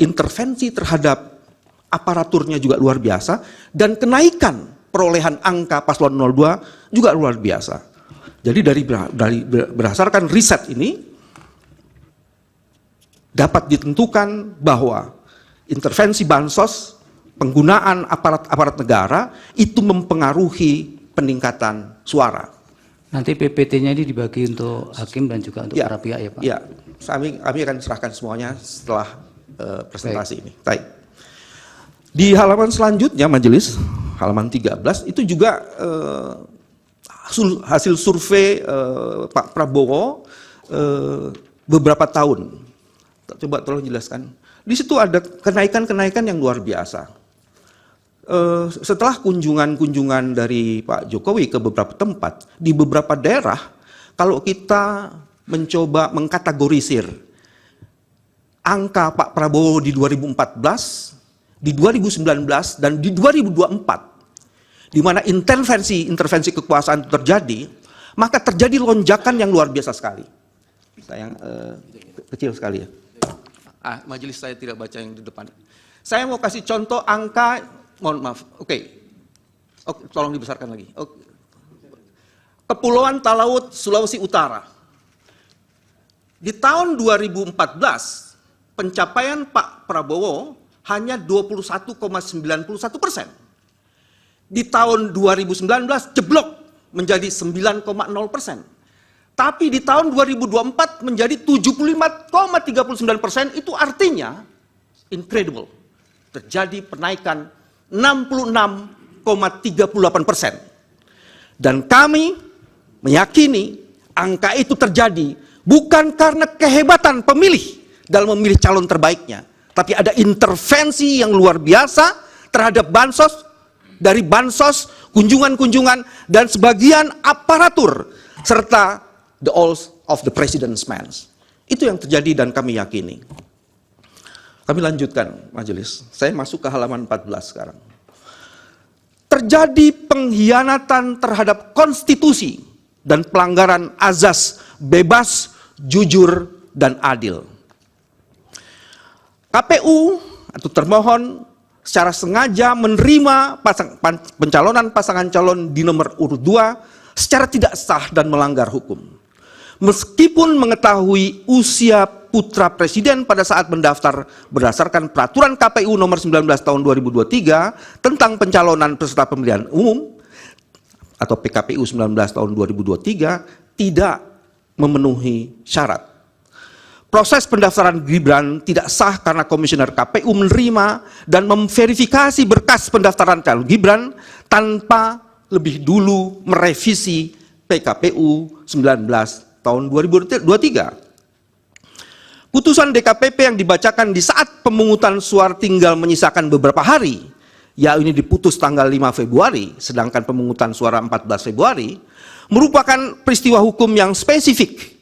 intervensi terhadap aparaturnya juga luar biasa, dan kenaikan perolehan angka paslon 02 juga luar biasa. Jadi berdasarkan riset ini dapat ditentukan bahwa intervensi bansos, penggunaan aparat negara itu mempengaruhi peningkatan suara. Nanti PPT-nya ini dibagi untuk hakim dan juga untuk para pihak ya Pak? Ya, kami akan serahkan semuanya setelah presentasi ini. Baik. Di halaman selanjutnya majelis, halaman 13, itu juga hasil survei Pak Prabowo beberapa tahun. Coba tolong jelaskan. Di situ ada kenaikan-kenaikan yang luar biasa. Setelah kunjungan dari Pak Jokowi ke beberapa tempat, di beberapa daerah, kalau kita mencoba mengkategorisir angka Pak Prabowo di 2014 di 2019 dan di 2024, di mana intervensi kekuasaan itu terjadi, maka terjadi lonjakan yang luar biasa sekali. Sayang, kecil sekali ya. Majelis saya tidak baca yang di depan. Saya mau kasih contoh angka, mohon maaf, oke, tolong dibesarkan lagi. Kepulauan Talaut, Sulawesi Utara. Di tahun 2014, pencapaian Pak Prabowo hanya 21,91%. Di tahun 2019 jeblok menjadi 9,0%. Tapi di tahun 2024 menjadi 75,39%, itu artinya incredible. Terjadi penaikan 66,38%. Dan kami meyakini angka itu terjadi bukan karena kehebatan pemilih dalam memilih calon terbaiknya, tapi ada intervensi yang luar biasa terhadap bansos, dari bansos, kunjungan-kunjungan, dan sebagian aparatur, serta the oath of the president's man. Itu yang terjadi dan kami yakini. Kami lanjutkan, majelis. Saya masuk ke halaman 14 sekarang. Terjadi pengkhianatan terhadap konstitusi dan pelanggaran azas bebas, jujur, dan adil. KPU atau termohon secara sengaja menerima pencalonan pasangan calon di nomor urut 2 secara tidak sah dan melanggar hukum. Meskipun mengetahui usia putra presiden pada saat mendaftar berdasarkan peraturan KPU nomor 19 tahun 2023 tentang pencalonan peserta pemilihan umum atau PKPU 19 tahun 2023 tidak memenuhi syarat. Proses pendaftaran Gibran tidak sah karena komisioner KPU menerima dan memverifikasi berkas pendaftaran calon Gibran tanpa lebih dulu merevisi PKPU 19 tahun 2023. Putusan DKPP yang dibacakan di saat pemungutan suara tinggal menyisakan beberapa hari, ya ini diputus tanggal 5 Februari, sedangkan pemungutan suara 14 Februari, merupakan peristiwa hukum yang spesifik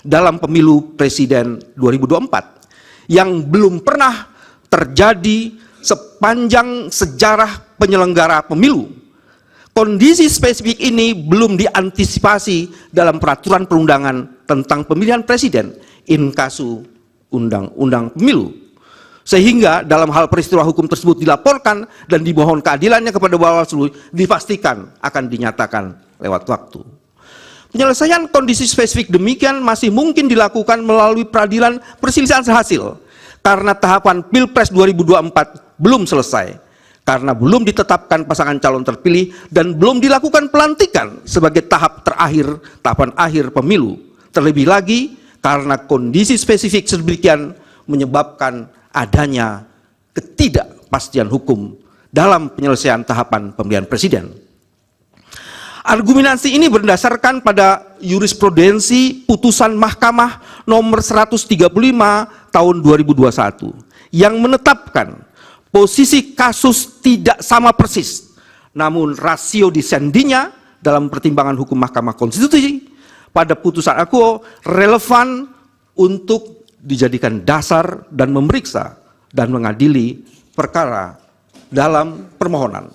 dalam pemilu presiden 2024, yang belum pernah terjadi sepanjang sejarah penyelenggara pemilu. Kondisi spesifik ini belum diantisipasi dalam peraturan perundangan tentang pemilihan presiden in kasu undang-undang pemilu. Sehingga dalam hal peristiwa hukum tersebut dilaporkan dan dimohon keadilannya kepada Bawaslu, dipastikan akan dinyatakan lewat waktu. Penyelesaian kondisi spesifik demikian masih mungkin dilakukan melalui peradilan perselisihan hasil karena tahapan Pilpres 2024 belum selesai, karena belum ditetapkan pasangan calon terpilih dan belum dilakukan pelantikan sebagai tahapan akhir pemilu. Terlebih lagi karena kondisi spesifik sedemikian menyebabkan adanya ketidakpastian hukum dalam penyelesaian tahapan pemilihan presiden. Argumentasi ini berdasarkan pada jurisprudensi putusan Mahkamah nomor 135 tahun 2021 yang menetapkan posisi kasus tidak sama persis, namun rasio disendinya dalam pertimbangan hukum Mahkamah Konstitusi pada putusan akuo relevan untuk dijadikan dasar dan memeriksa dan mengadili perkara dalam permohonan.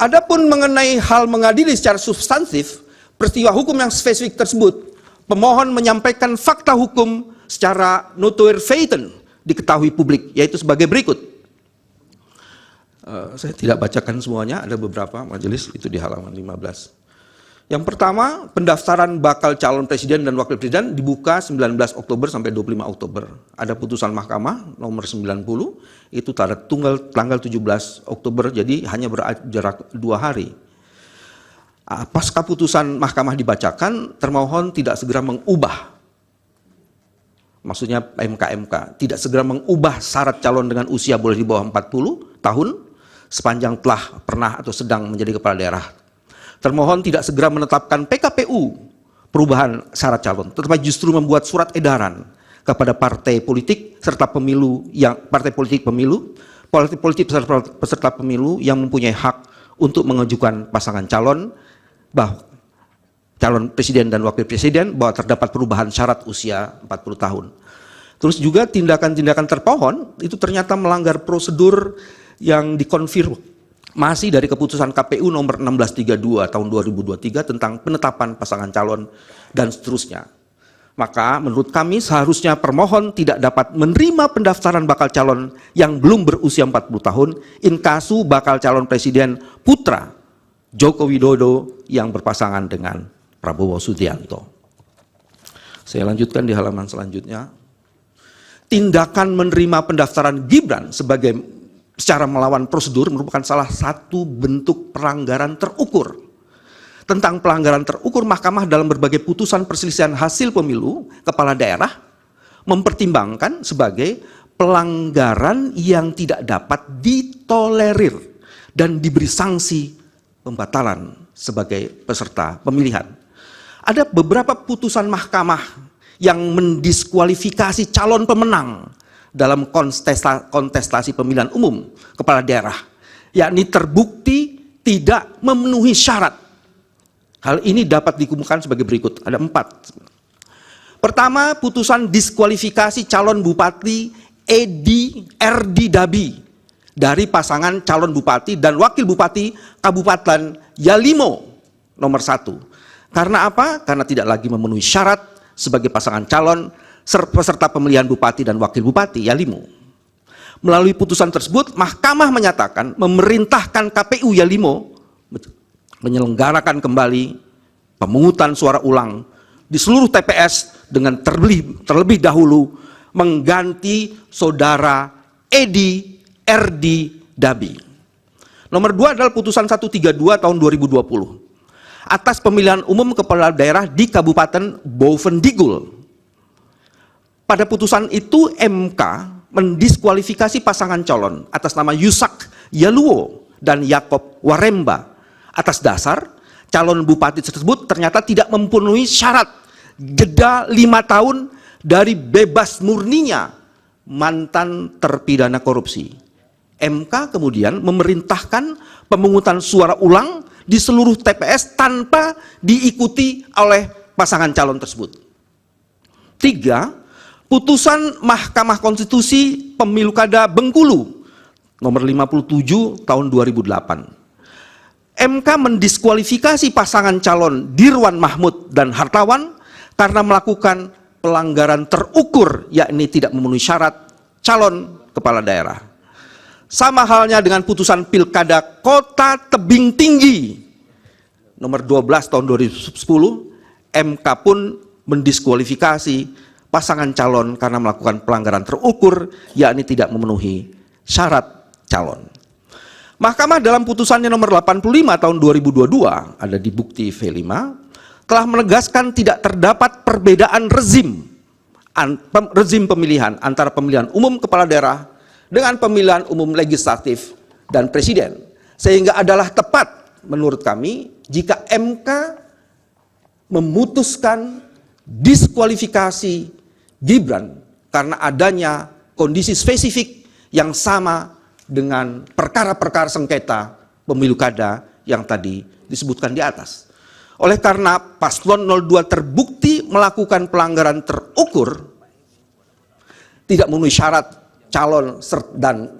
Adapun mengenai hal mengadili secara substantif peristiwa hukum yang spesifik tersebut, pemohon menyampaikan fakta hukum secara notoire feiten diketahui publik, yaitu sebagai berikut. Saya tidak bacakan semuanya, ada beberapa majelis, itu di halaman 15. Yang pertama, pendaftaran bakal calon presiden dan wakil presiden dibuka 19 Oktober sampai 25 Oktober. Ada putusan Mahkamah nomor 90, itu tanggal 17 Oktober, jadi hanya berjarak 2 hari. Pasca putusan Mahkamah dibacakan, termohon tidak segera mengubah, maksudnya MK tidak segera mengubah syarat calon dengan usia boleh di bawah 40 tahun, sepanjang telah pernah atau sedang menjadi kepala daerah. Termohon tidak segera menetapkan PKPU perubahan syarat calon, tetapi justru membuat surat edaran kepada partai politik serta pemilu partai politik peserta pemilu yang mempunyai hak untuk mengajukan pasangan calon calon presiden dan wakil presiden bahwa terdapat perubahan syarat usia 40 tahun. Terus juga tindakan-tindakan terpohon itu ternyata melanggar prosedur yang dikonfirmasi dari keputusan KPU nomor 1632 tahun 2023 tentang penetapan pasangan calon dan seterusnya. Maka menurut kami seharusnya permohon tidak dapat menerima pendaftaran bakal calon yang belum berusia 40 tahun inkasu bakal calon presiden putra Joko Widodo yang berpasangan dengan Prabowo Subianto. Saya lanjutkan di halaman selanjutnya. Tindakan menerima pendaftaran Gibran secara melawan prosedur merupakan salah satu bentuk pelanggaran terukur. Tentang pelanggaran terukur, Mahkamah dalam berbagai putusan perselisihan hasil pemilu kepala daerah mempertimbangkan sebagai pelanggaran yang tidak dapat ditolerir dan diberi sanksi pembatalan sebagai peserta pemilihan. Ada beberapa putusan mahkamah yang mendiskualifikasi calon pemenang dalam kontestasi pemilihan umum kepala daerah, yakni terbukti tidak memenuhi syarat. Hal ini dapat dikumpulkan sebagai berikut, ada 4. Pertama, putusan diskualifikasi calon Bupati RD Dabi dari pasangan calon Bupati dan Wakil Bupati Kabupaten Yalimo nomor 1. Karena apa? Karena tidak lagi memenuhi syarat sebagai pasangan calon peserta pemilihan Bupati dan Wakil Bupati Yalimo. Melalui putusan tersebut, Mahkamah menyatakan memerintahkan KPU Yalimo menyelenggarakan kembali pemungutan suara ulang di seluruh TPS dengan terlebih dahulu mengganti saudara Edi RD Dabi. Nomor 2 adalah putusan 132 tahun 2020 atas pemilihan umum kepala daerah di Kabupaten Bovendigul. Pada putusan itu MK mendiskualifikasi pasangan calon atas nama Yusak Yaluo dan Yakob Waremba atas dasar calon bupati tersebut ternyata tidak memenuhi syarat jeda 5 tahun dari bebas murninya mantan terpidana korupsi. MK kemudian memerintahkan pemungutan suara ulang di seluruh TPS tanpa diikuti oleh pasangan calon tersebut. 3. Putusan Mahkamah Konstitusi Pemilu Kada Bengkulu nomor 57 tahun 2008. MK mendiskualifikasi pasangan calon Dirwan Mahmud dan Hartawan karena melakukan pelanggaran terukur, yakni tidak memenuhi syarat calon kepala daerah. Sama halnya dengan putusan Pilkada Kota Tebing Tinggi nomor 12 tahun 2010, MK pun mendiskualifikasi pasangan calon karena melakukan pelanggaran terukur, yakni tidak memenuhi syarat calon. Mahkamah dalam putusannya nomor 85 tahun 2022, ada di bukti V5, telah menegaskan tidak terdapat perbedaan rezim pemilihan antara pemilihan umum kepala daerah dengan pemilihan umum legislatif dan presiden. Sehingga adalah tepat menurut kami jika MK memutuskan diskualifikasi Gibran karena adanya kondisi spesifik yang sama dengan perkara-perkara sengketa pemilu kada yang tadi disebutkan di atas. Oleh karena paslon 02 terbukti melakukan pelanggaran terukur, tidak memenuhi syarat calon dan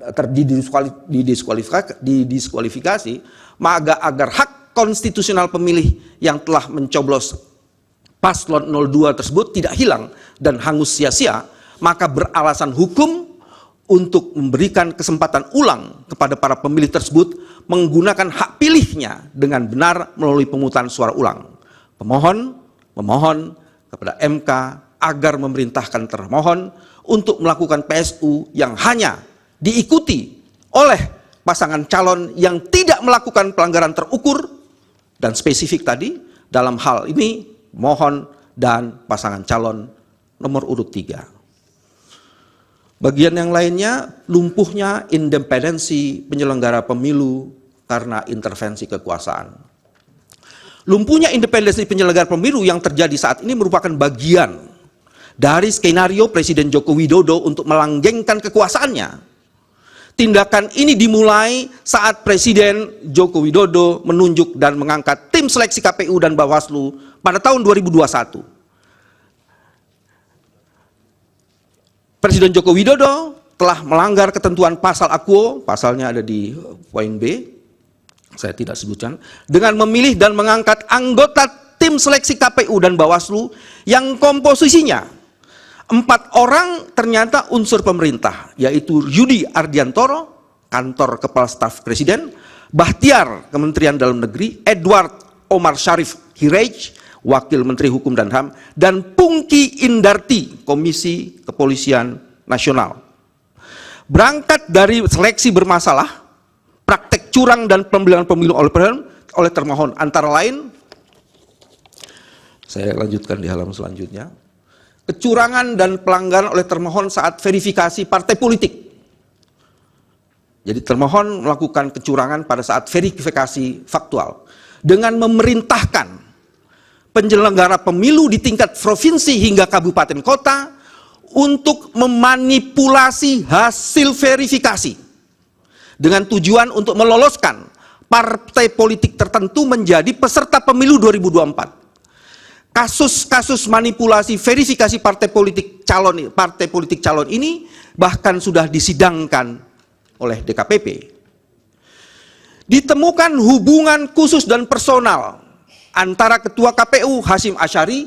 didiskualifikasi, maka agar hak konstitusional pemilih yang telah mencoblos paslon 02 tersebut tidak hilang dan hangus sia-sia, maka beralasan hukum untuk memberikan kesempatan ulang kepada para pemilih tersebut menggunakan hak pilihnya dengan benar melalui pemungutan suara ulang. Pemohon memohon kepada MK agar memerintahkan termohon untuk melakukan PSU yang hanya diikuti oleh pasangan calon yang tidak melakukan pelanggaran terukur dan spesifik tadi. Dalam hal ini mohon dan pasangan calon nomor urut 3. Bagian yang lainnya, lumpuhnya independensi penyelenggara pemilu karena intervensi kekuasaan. Lumpuhnya independensi penyelenggara pemilu yang terjadi saat ini merupakan bagian dari skenario Presiden Joko Widodo untuk melanggengkan kekuasaannya. Tindakan ini dimulai saat Presiden Joko Widodo menunjuk dan mengangkat tim seleksi KPU dan Bawaslu pada tahun 2021. Presiden Joko Widodo telah melanggar ketentuan pasal Akuo, pasalnya ada di poin B, saya tidak sebutkan, dengan memilih dan mengangkat anggota tim seleksi KPU dan Bawaslu yang komposisinya 4 orang ternyata unsur pemerintah, yaitu Yudi Ardiantoro, Kantor Kepala Staf Presiden, Bahtiar, Kementerian Dalam Negeri, Edward Omar Syarif Hirej, Wakil Menteri Hukum dan HAM, dan Pungki Indarti, Komisi Kepolisian Nasional. Berangkat dari seleksi bermasalah, praktek curang dan pembelian pemilu oleh termohon, antara lain, saya lanjutkan di halaman selanjutnya, kecurangan dan pelanggaran oleh termohon saat verifikasi partai politik. Jadi termohon melakukan kecurangan pada saat verifikasi faktual dengan memerintahkan penyelenggara pemilu di tingkat provinsi hingga kabupaten kota untuk memanipulasi hasil verifikasi dengan tujuan untuk meloloskan partai politik tertentu menjadi peserta pemilu 2024. Kasus-kasus manipulasi verifikasi partai politik calon ini bahkan sudah disidangkan oleh DKPP. Ditemukan hubungan khusus dan personal antara Ketua KPU Hasyim Asyari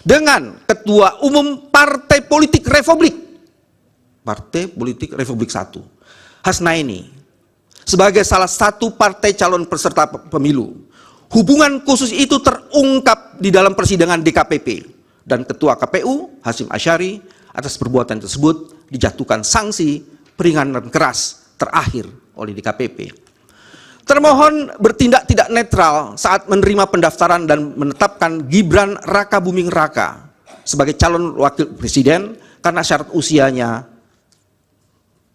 dengan Ketua Umum Partai Politik Republik 1, Hasnaini, sebagai salah satu partai calon peserta pemilu. Hubungan khusus itu terungkap di dalam persidangan DKPP, dan Ketua KPU Hasyim Asyari atas perbuatan tersebut dijatuhkan sanksi peringatan keras terakhir oleh DKPP. Termohon bertindak tidak netral saat menerima pendaftaran dan menetapkan Gibran Raka Buming Raka sebagai calon wakil presiden karena syarat usianya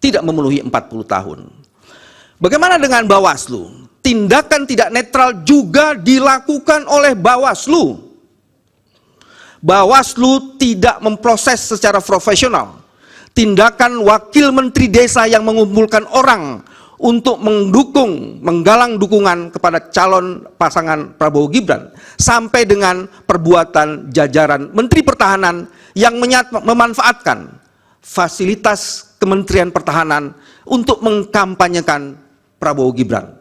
tidak memenuhi 40 tahun. Bagaimana dengan Bawaslu? Tindakan tidak netral juga dilakukan oleh Bawaslu. Bawaslu tidak memproses secara profesional tindakan wakil menteri desa yang mengumpulkan orang untuk menggalang dukungan kepada calon pasangan Prabowo Gibran, sampai dengan perbuatan jajaran Menteri Pertahanan yang memanfaatkan fasilitas Kementerian Pertahanan untuk mengkampanyekan Prabowo Gibran.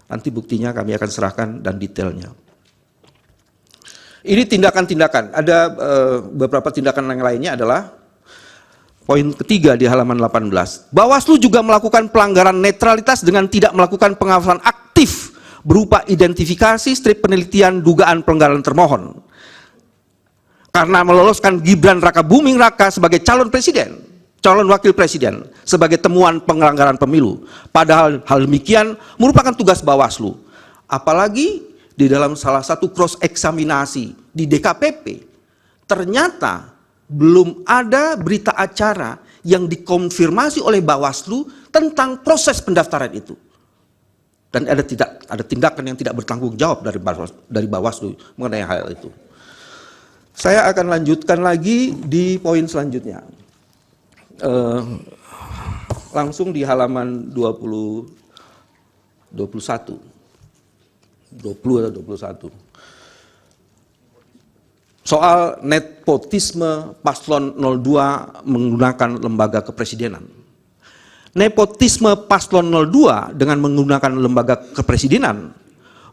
Nanti buktinya kami akan serahkan dan detailnya. Ini tindakan-tindakan. Ada beberapa tindakan yang lainnya adalah poin ketiga di halaman 18. Bawaslu juga melakukan pelanggaran netralitas dengan tidak melakukan pengawasan aktif berupa identifikasi, strip penelitian, dugaan pelanggaran termohon. Karena meloloskan Gibran Raka Buming Raka sebagai calon presiden, calon wakil presiden, sebagai temuan pelanggaran pemilu. Padahal hal demikian merupakan tugas Bawaslu. Apalagi di dalam salah satu cross eksaminasi di DKPP, ternyata belum ada berita acara yang dikonfirmasi oleh Bawaslu tentang proses pendaftaran itu. Dan ada tindakan yang tidak bertanggung jawab dari Bawaslu mengenai hal itu. Saya akan lanjutkan lagi di poin selanjutnya. Langsung di halaman 20 atau 21. Soal nepotisme paslon 02 menggunakan lembaga kepresidenan. Nepotisme paslon 02 dengan menggunakan lembaga kepresidenan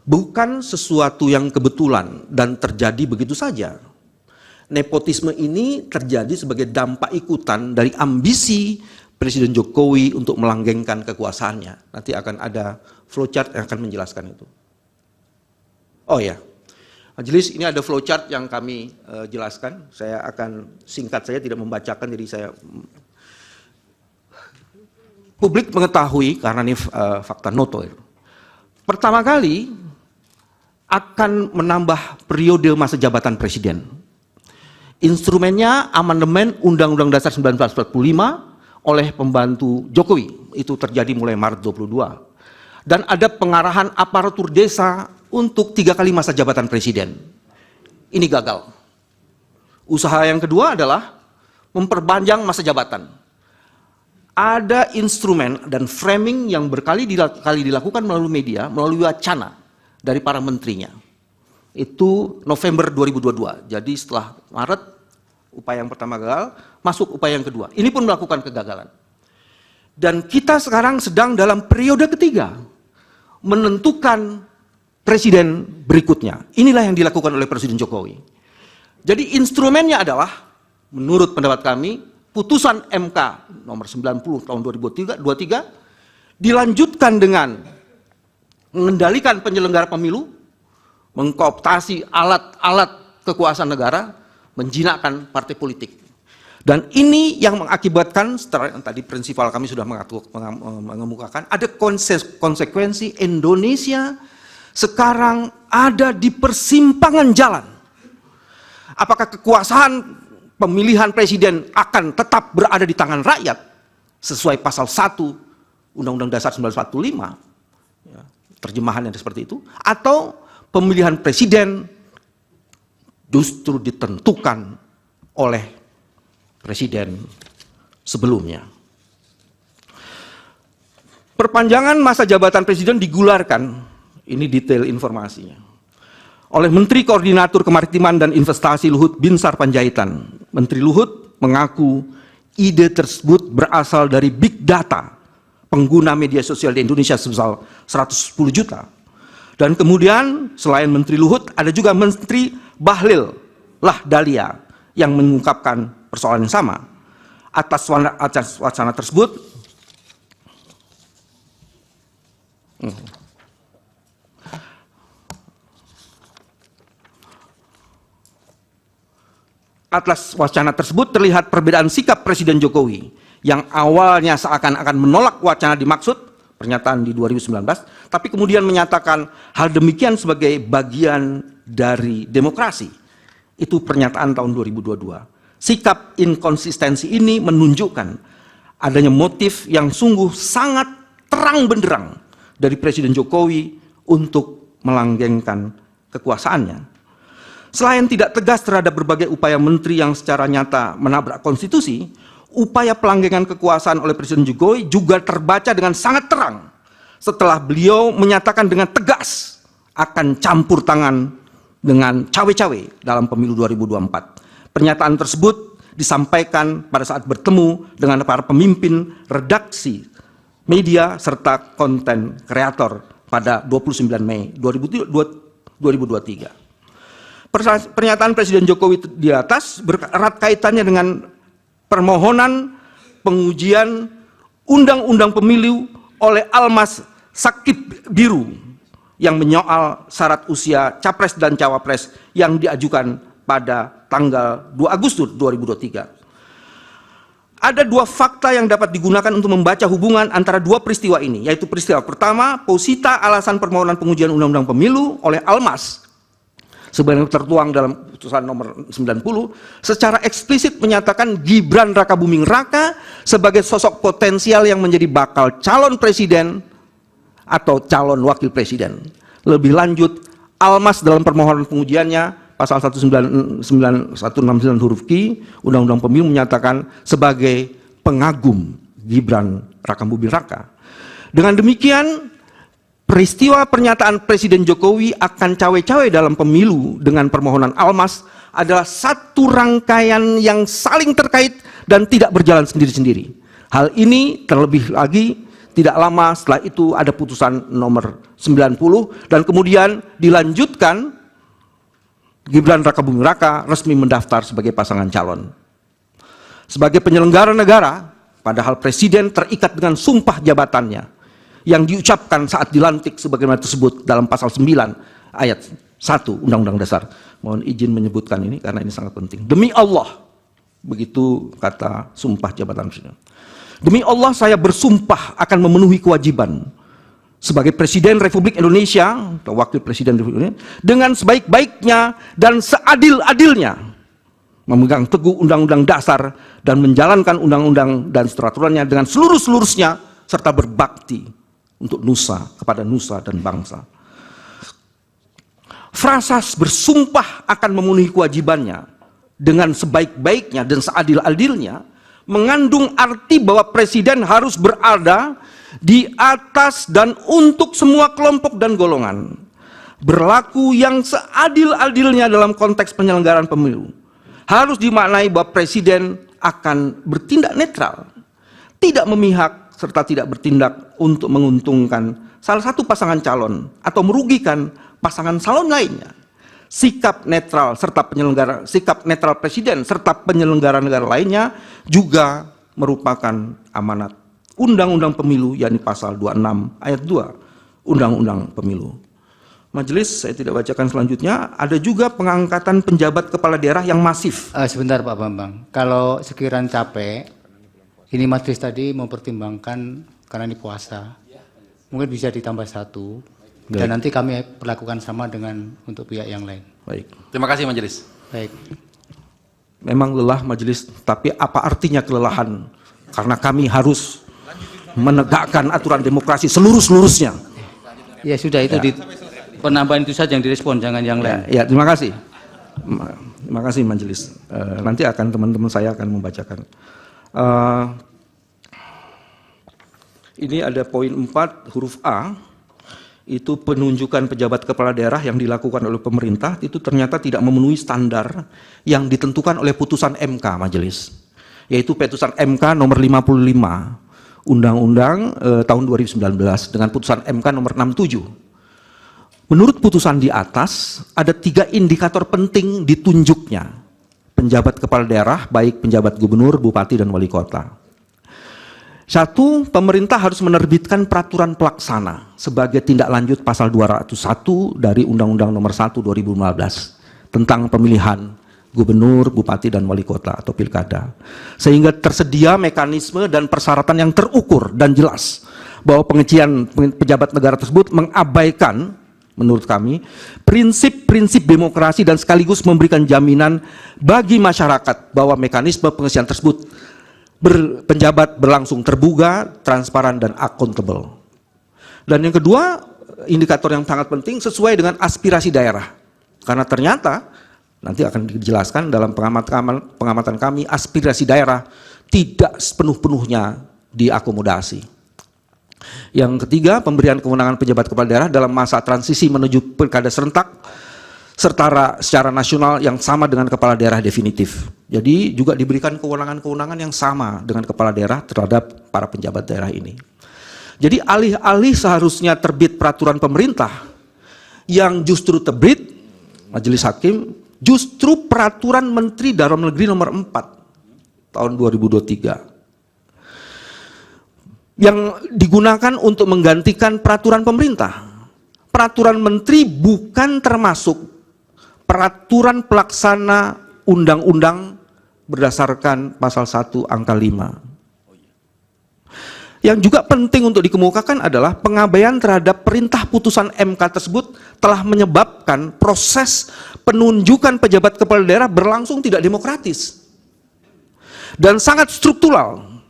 bukan sesuatu yang kebetulan dan terjadi begitu saja. Nepotisme ini terjadi sebagai dampak ikutan dari ambisi Presiden Jokowi untuk melanggengkan kekuasaannya. Nanti akan ada flowchart yang akan menjelaskan itu. Oh ya, majelis, ini ada flowchart yang kami jelaskan. Saya akan singkat saja, tidak membacakan, jadi saya publik mengetahui karena ini fakta noto. Pertama kali akan menambah periode masa jabatan presiden. Instrumennya amandemen Undang-Undang Dasar 1945 oleh pembantu Jokowi. Itu terjadi mulai Maret 22. Dan ada pengarahan aparatur desa untuk 3 kali masa jabatan presiden. Ini gagal. Usaha yang kedua adalah memperpanjang masa jabatan. Ada instrumen dan framing yang berkali dilakukan melalui media, melalui wacana dari para menterinya. Itu November 2022. Jadi setelah Maret Upaya yang pertama gagal, masuk upaya yang kedua. Ini pun melakukan kegagalan. Dan kita sekarang sedang dalam periode ketiga, menentukan presiden berikutnya. Inilah yang dilakukan oleh Presiden Jokowi. Jadi instrumennya adalah, menurut pendapat kami, putusan MK nomor 90 tahun 2023 dilanjutkan dengan mengendalikan penyelenggara pemilu, mengkooptasi alat-alat kekuasaan negara, menjinakkan partai politik. Dan ini yang mengakibatkan, setelah tadi prinsipal kami sudah mengemukakan, ada konsekuensi Indonesia sekarang ada di persimpangan jalan. Apakah kekuasaan pemilihan presiden akan tetap berada di tangan rakyat sesuai pasal 1 Undang-Undang Dasar 1945, ya, terjemahannya seperti itu, atau pemilihan presiden justru ditentukan oleh presiden sebelumnya. Perpanjangan masa jabatan presiden digularkan, ini detail informasinya, oleh Menteri Koordinator Kemaritiman dan Investasi Luhut Binsar Panjaitan. Menteri Luhut mengaku ide tersebut berasal dari big data pengguna media sosial di Indonesia sebesar 110 juta. Dan kemudian selain Menteri Luhut, ada juga Menteri Bahlil Lahdalia yang mengungkapkan persoalan yang sama. Atas wacana tersebut, terlihat perbedaan sikap Presiden Jokowi yang awalnya seakan-akan menolak wacana dimaksud, pernyataan di 2019, tapi kemudian menyatakan hal demikian sebagai bagian dari demokrasi. Itu pernyataan tahun 2022. Sikap inkonsistensi ini menunjukkan adanya motif yang sungguh sangat terang benderang dari Presiden Jokowi untuk melanggengkan kekuasaannya. Selain tidak tegas terhadap berbagai upaya menteri yang secara nyata menabrak konstitusi, upaya pelanggengan kekuasaan oleh Presiden Jokowi juga terbaca dengan sangat terang setelah beliau menyatakan dengan tegas akan campur tangan dengan cawe-cawe dalam pemilu 2024. Pernyataan tersebut disampaikan pada saat bertemu dengan para pemimpin redaksi media serta konten kreator pada 29 Mei 2023. Pernyataan Presiden Jokowi di atas bererat kaitannya dengan permohonan pengujian Undang-Undang Pemilu oleh Almas Sakib Biru yang menyoal syarat usia capres dan cawapres yang diajukan pada tanggal 2 Agustus 2023. Ada dua fakta yang dapat digunakan untuk membaca hubungan antara dua peristiwa ini, yaitu peristiwa pertama, posita alasan permohonan pengujian Undang-Undang Pemilu oleh Almas sebagaimana tertuang dalam putusan nomor 90, secara eksplisit menyatakan Gibran Rakabuming Raka sebagai sosok potensial yang menjadi bakal calon presiden atau calon wakil presiden. Lebih lanjut, Almas dalam permohonan pengujiannya pasal 169 huruf Q Undang-Undang Pemilu menyatakan sebagai pengagum Gibran Rakabuming Raka. Dengan demikian, peristiwa pernyataan Presiden Jokowi akan cawe-cawe dalam pemilu dengan permohonan Almas adalah satu rangkaian yang saling terkait dan tidak berjalan sendiri-sendiri. Hal ini terlebih lagi tidak lama setelah itu ada putusan nomor 90 dan kemudian dilanjutkan Gibran Rakabuming Raka resmi mendaftar sebagai pasangan calon. Sebagai penyelenggara negara, padahal Presiden terikat dengan sumpah jabatannya yang diucapkan saat dilantik sebagaimana tersebut dalam pasal 9 ayat 1 Undang-Undang Dasar. Mohon izin menyebutkan ini karena ini sangat penting. Demi Allah, begitu kata sumpah jabatan Presiden. Demi Allah saya bersumpah akan memenuhi kewajiban sebagai Presiden Republik Indonesia atau Wakil Presiden Republik Indonesia dengan sebaik-baiknya dan seadil-adilnya memegang teguh Undang-Undang Dasar dan menjalankan undang-undang dan peraturannya dengan seluruh-seluruhnya serta berbakti untuk nusa, kepada nusa dan bangsa. Frasa bersumpah akan memenuhi kewajibannya dengan sebaik-baiknya dan seadil-adilnya mengandung arti bahwa Presiden harus berada di atas dan untuk semua kelompok dan golongan. Berlaku yang seadil-adilnya dalam konteks penyelenggaraan pemilu. harus dimaknai bahwa presiden akan bertindak netral, tidak memihak, serta tidak bertindak untuk menguntungkan salah satu pasangan calon atau merugikan pasangan calon lainnya. Sikap netral presiden serta penyelenggara negara lainnya juga merupakan amanat Undang-Undang Pemilu, yakni pasal 26 ayat 2 Undang-Undang Pemilu. Majelis, saya tidak bacakan selanjutnya. Ada juga pengangkatan penjabat kepala daerah yang masif. Sebentar Pak Bambang, kalau sekiranya capek, ini majelis tadi mempertimbangkan karena ini puasa, mungkin bisa ditambah 1, dan nanti kami perlakukan sama dengan untuk pihak yang lain. Baik. Terima kasih Majelis. Baik. Memang lelah majelis, tapi apa artinya kelelahan? Karena kami harus menegakkan aturan demokrasi seluruh-seluruhnya. Ya sudah, itu di penambahan itu saja yang direspon, jangan yang lain. Ya, terima kasih. Terima kasih majelis. Nanti akan teman-teman saya akan membacakan. Ini ada poin 4 huruf A, itu penunjukan pejabat kepala daerah yang dilakukan oleh pemerintah itu ternyata tidak memenuhi standar yang ditentukan oleh putusan MK majelis, yaitu putusan MK nomor 55 Undang-Undang tahun 2019 dengan putusan MK nomor 67. Menurut putusan di atas, ada 3 indikator penting ditunjuknya penjabat kepala daerah, baik penjabat gubernur, bupati, dan wali kota. 1, pemerintah harus menerbitkan peraturan pelaksana sebagai tindak lanjut pasal 201 dari Undang-Undang nomor 1 2015 tentang pemilihan gubernur, bupati, dan wali kota atau pilkada. Sehingga tersedia mekanisme dan persyaratan yang terukur dan jelas bahwa pengisian pejabat negara tersebut mengabaikan, menurut kami, prinsip-prinsip demokrasi dan sekaligus memberikan jaminan bagi masyarakat bahwa mekanisme pengisian tersebut penjabat berlangsung terbuka, transparan, dan accountable. Dan yang kedua, indikator yang sangat penting sesuai dengan aspirasi daerah. Karena ternyata, nanti akan dijelaskan dalam pengamatan kami, aspirasi daerah tidak sepenuh-penuhnya diakomodasi. Yang ketiga, pemberian kewenangan pejabat kepala daerah dalam masa transisi menuju pilkada serentak secara nasional yang sama dengan kepala daerah definitif. Jadi juga diberikan kewenangan-kewenangan yang sama dengan kepala daerah terhadap para penjabat daerah ini. Jadi alih-alih seharusnya terbit peraturan pemerintah yang justru terbit, Majelis Hakim, justru peraturan Menteri Dalam Negeri nomor 4 tahun 2023 yang digunakan untuk menggantikan peraturan pemerintah. Peraturan menteri bukan termasuk peraturan pelaksana undang-undang berdasarkan pasal 1 angka 5. Yang juga penting untuk dikemukakan adalah pengabaian terhadap perintah putusan MK tersebut telah menyebabkan proses penunjukan pejabat kepala daerah berlangsung tidak demokratis dan sangat struktural,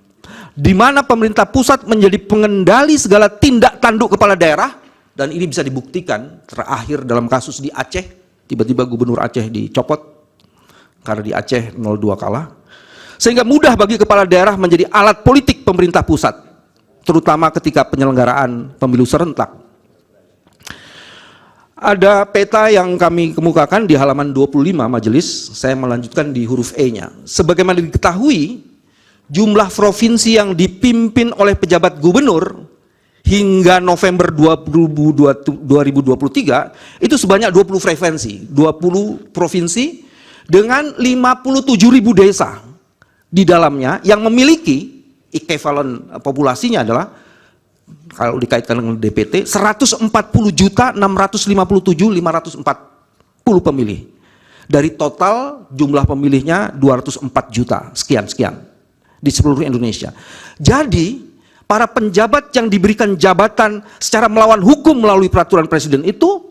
di mana pemerintah pusat menjadi pengendali segala tindak tanduk kepala daerah, dan ini bisa dibuktikan terakhir dalam kasus di Aceh. Tiba-tiba gubernur Aceh dicopot karena di Aceh 02 kalah. Sehingga mudah bagi kepala daerah menjadi alat politik pemerintah pusat, terutama ketika penyelenggaraan pemilu serentak. Ada peta yang kami kemukakan di halaman 25 majelis, saya melanjutkan di huruf E-nya. Sebagaimana diketahui, jumlah provinsi yang dipimpin oleh pejabat gubernur hingga November 2023 itu sebanyak 20 provinsi dengan 57.000 desa di dalamnya yang memiliki ekivalen populasinya adalah, kalau dikaitkan dengan DPT, 140.657.540 pemilih. Dari total jumlah pemilihnya 204 juta sekian-sekian di seluruh Indonesia. Jadi para penjabat yang diberikan jabatan secara melawan hukum melalui peraturan presiden itu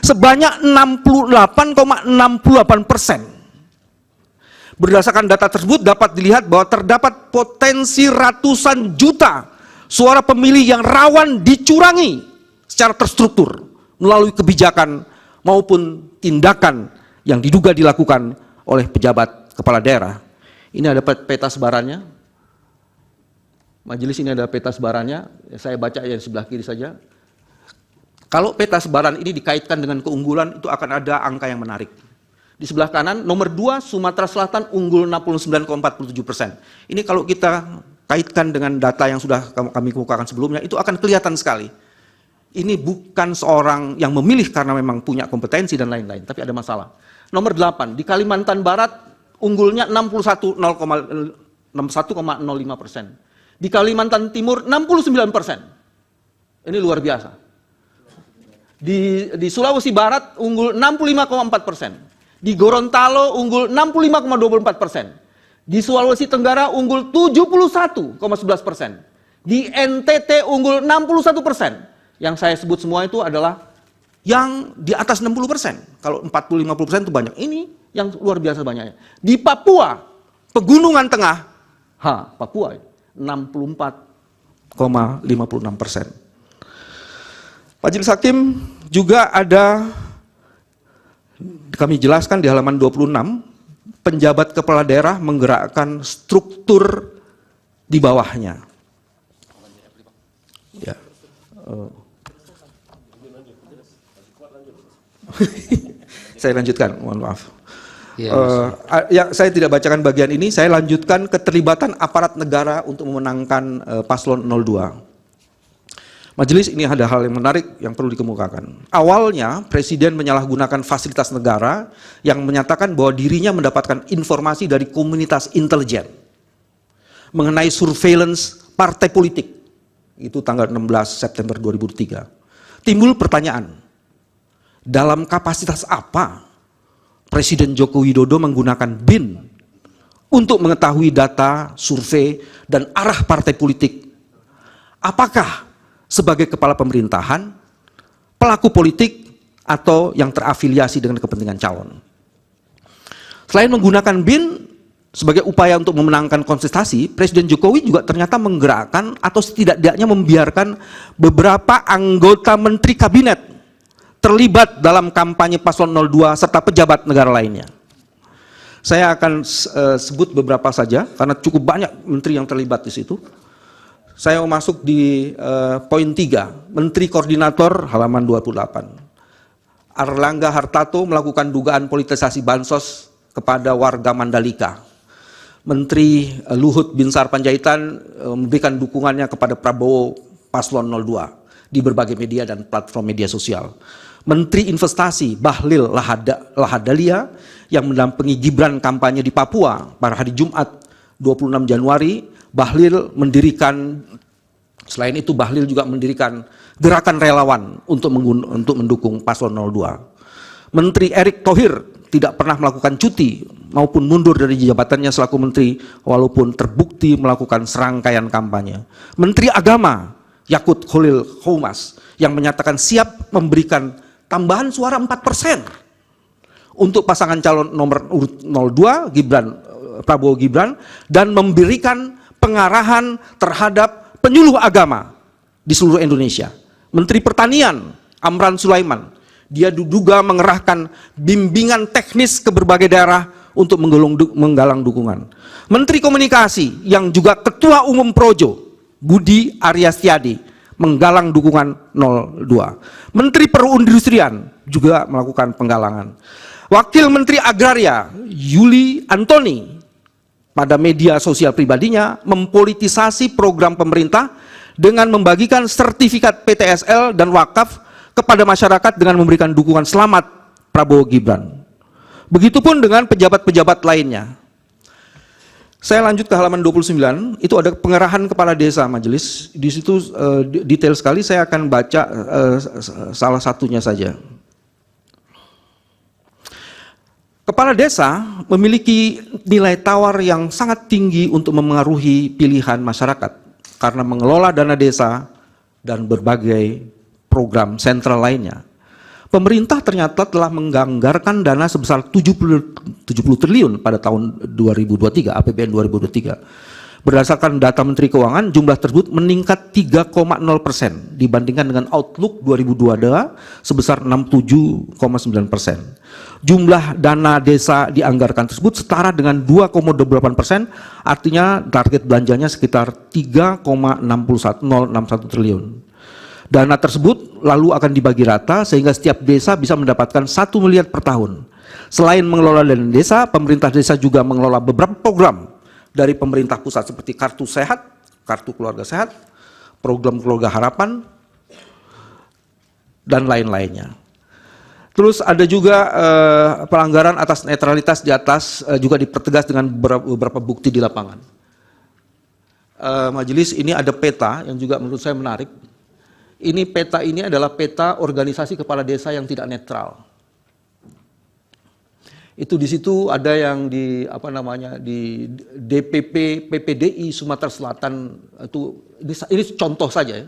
sebanyak 68,68%. Berdasarkan data tersebut dapat dilihat bahwa terdapat potensi ratusan juta suara pemilih yang rawan dicurangi secara terstruktur melalui kebijakan maupun tindakan yang diduga dilakukan oleh pejabat kepala daerah. Ini ada peta sebarannya. Majelis, ini ada peta sebarannya, saya baca yang sebelah kiri saja. Kalau peta sebaran ini dikaitkan dengan keunggulan, itu akan ada angka yang menarik. Di sebelah kanan, nomor 2 Sumatera Selatan unggul 69,47%. Ini kalau kita kaitkan dengan data yang sudah kami kemukakan sebelumnya, itu akan kelihatan sekali. Ini bukan seorang yang memilih karena memang punya kompetensi dan lain-lain, tapi ada masalah. Nomor 8, di Kalimantan Barat unggulnya 61,05%. Di Kalimantan Timur 69%. Ini luar biasa. Di Sulawesi Barat unggul 65,4%. Di Gorontalo unggul 65,24%. Di Sulawesi Tenggara unggul 71,11%. Di NTT unggul 61%. Yang saya sebut semua itu adalah yang di atas 60%. Kalau 40-50% itu banyak. Ini yang luar biasa banyaknya. Di Papua, Pegunungan Tengah, Papua 64,56%. Majelis Hakim juga ada, kami jelaskan di halaman 26, penjabat kepala daerah menggerakkan struktur di bawahnya. Ya. Saya lanjutkan, mohon maaf. Ya, saya tidak bacakan bagian ini, saya lanjutkan keterlibatan aparat negara untuk memenangkan paslon 02. Majelis, ini ada hal yang menarik yang perlu dikemukakan. Awalnya, Presiden menyalahgunakan fasilitas negara yang menyatakan bahwa dirinya mendapatkan informasi dari komunitas intelijen mengenai surveillance partai politik. Itu tanggal 16 September 2003. Timbul pertanyaan, dalam kapasitas apa Presiden Joko Widodo menggunakan BIN untuk mengetahui data, survei, dan arah partai politik? Apakah sebagai kepala pemerintahan, pelaku politik, atau yang terafiliasi dengan kepentingan calon? Selain menggunakan BIN sebagai upaya untuk memenangkan kontestasi, Presiden Jokowi juga ternyata menggerakkan atau setidaknya membiarkan beberapa anggota menteri kabinet terlibat dalam kampanye paslon 02 serta pejabat negara lainnya. Saya akan sebut beberapa saja karena cukup banyak menteri yang terlibat di situ. Saya mau masuk di poin 3, Menteri Koordinator halaman 28. Airlangga Hartarto melakukan dugaan politisasi bansos kepada warga Mandalika. Menteri Luhut Binsar Panjaitan memberikan dukungannya kepada Prabowo paslon 02 di berbagai media dan platform media sosial. Menteri Investasi Bahlil Lahadalia yang mendampingi Gibran kampanye di Papua pada hari Jumat 26 Januari, Bahlil mendirikan, selain itu Bahlil juga mendirikan gerakan relawan untuk mendukung paslon 02. Menteri Erick Thohir tidak pernah melakukan cuti maupun mundur dari jabatannya selaku menteri walaupun terbukti melakukan serangkaian kampanye. Menteri Agama Yakut Khalil Qoumas yang menyatakan siap memberikan tambahan suara 4% untuk pasangan calon nomor urut 02 Prabowo Gibran dan memberikan pengarahan terhadap penyuluh agama di seluruh Indonesia. Menteri Pertanian Amran Sulaiman, dia diduga mengerahkan bimbingan teknis ke berbagai daerah untuk menggalang dukungan. Menteri Komunikasi yang juga Ketua Umum Projo Budi Aryastiadi menggalang dukungan 02. Menteri Perindustrian juga melakukan penggalangan. Wakil Menteri Agraria Yuli Antoni pada media sosial pribadinya mempolitisasi program pemerintah dengan membagikan sertifikat PTSL dan wakaf kepada masyarakat dengan memberikan dukungan selamat Prabowo Gibran. Begitupun dengan pejabat-pejabat lainnya. Saya lanjut ke halaman 29, itu ada pengerahan kepala desa majelis. Di situ detail sekali, saya akan baca salah satunya saja. Kepala desa memiliki nilai tawar yang sangat tinggi untuk memengaruhi pilihan masyarakat karena mengelola dana desa dan berbagai program sentral lainnya. Pemerintah ternyata telah menganggarkan dana sebesar 70 triliun pada tahun 2023, APBN 2023. Berdasarkan data Menteri Keuangan, jumlah tersebut meningkat 3,0% dibandingkan dengan Outlook 2022 sebesar 67,9%. Jumlah dana desa dianggarkan tersebut setara dengan 2,28%, artinya target belanjanya sekitar 3,061 triliun. Dana tersebut lalu akan dibagi rata sehingga setiap desa bisa mendapatkan 1 miliar per tahun. Selain mengelola dana desa, pemerintah desa juga mengelola beberapa program dari pemerintah pusat seperti Kartu Sehat, Kartu Keluarga Sehat, Program Keluarga Harapan, dan lain-lainnya. Terus ada juga pelanggaran atas netralitas di atas juga dipertegas dengan beberapa bukti di lapangan. Majelis, ini ada peta yang juga menurut saya menarik. Ini peta ini adalah peta organisasi kepala desa yang tidak netral. Itu di situ ada yang di di DPP PPDI Sumatera Selatan itu ini contoh saja ya.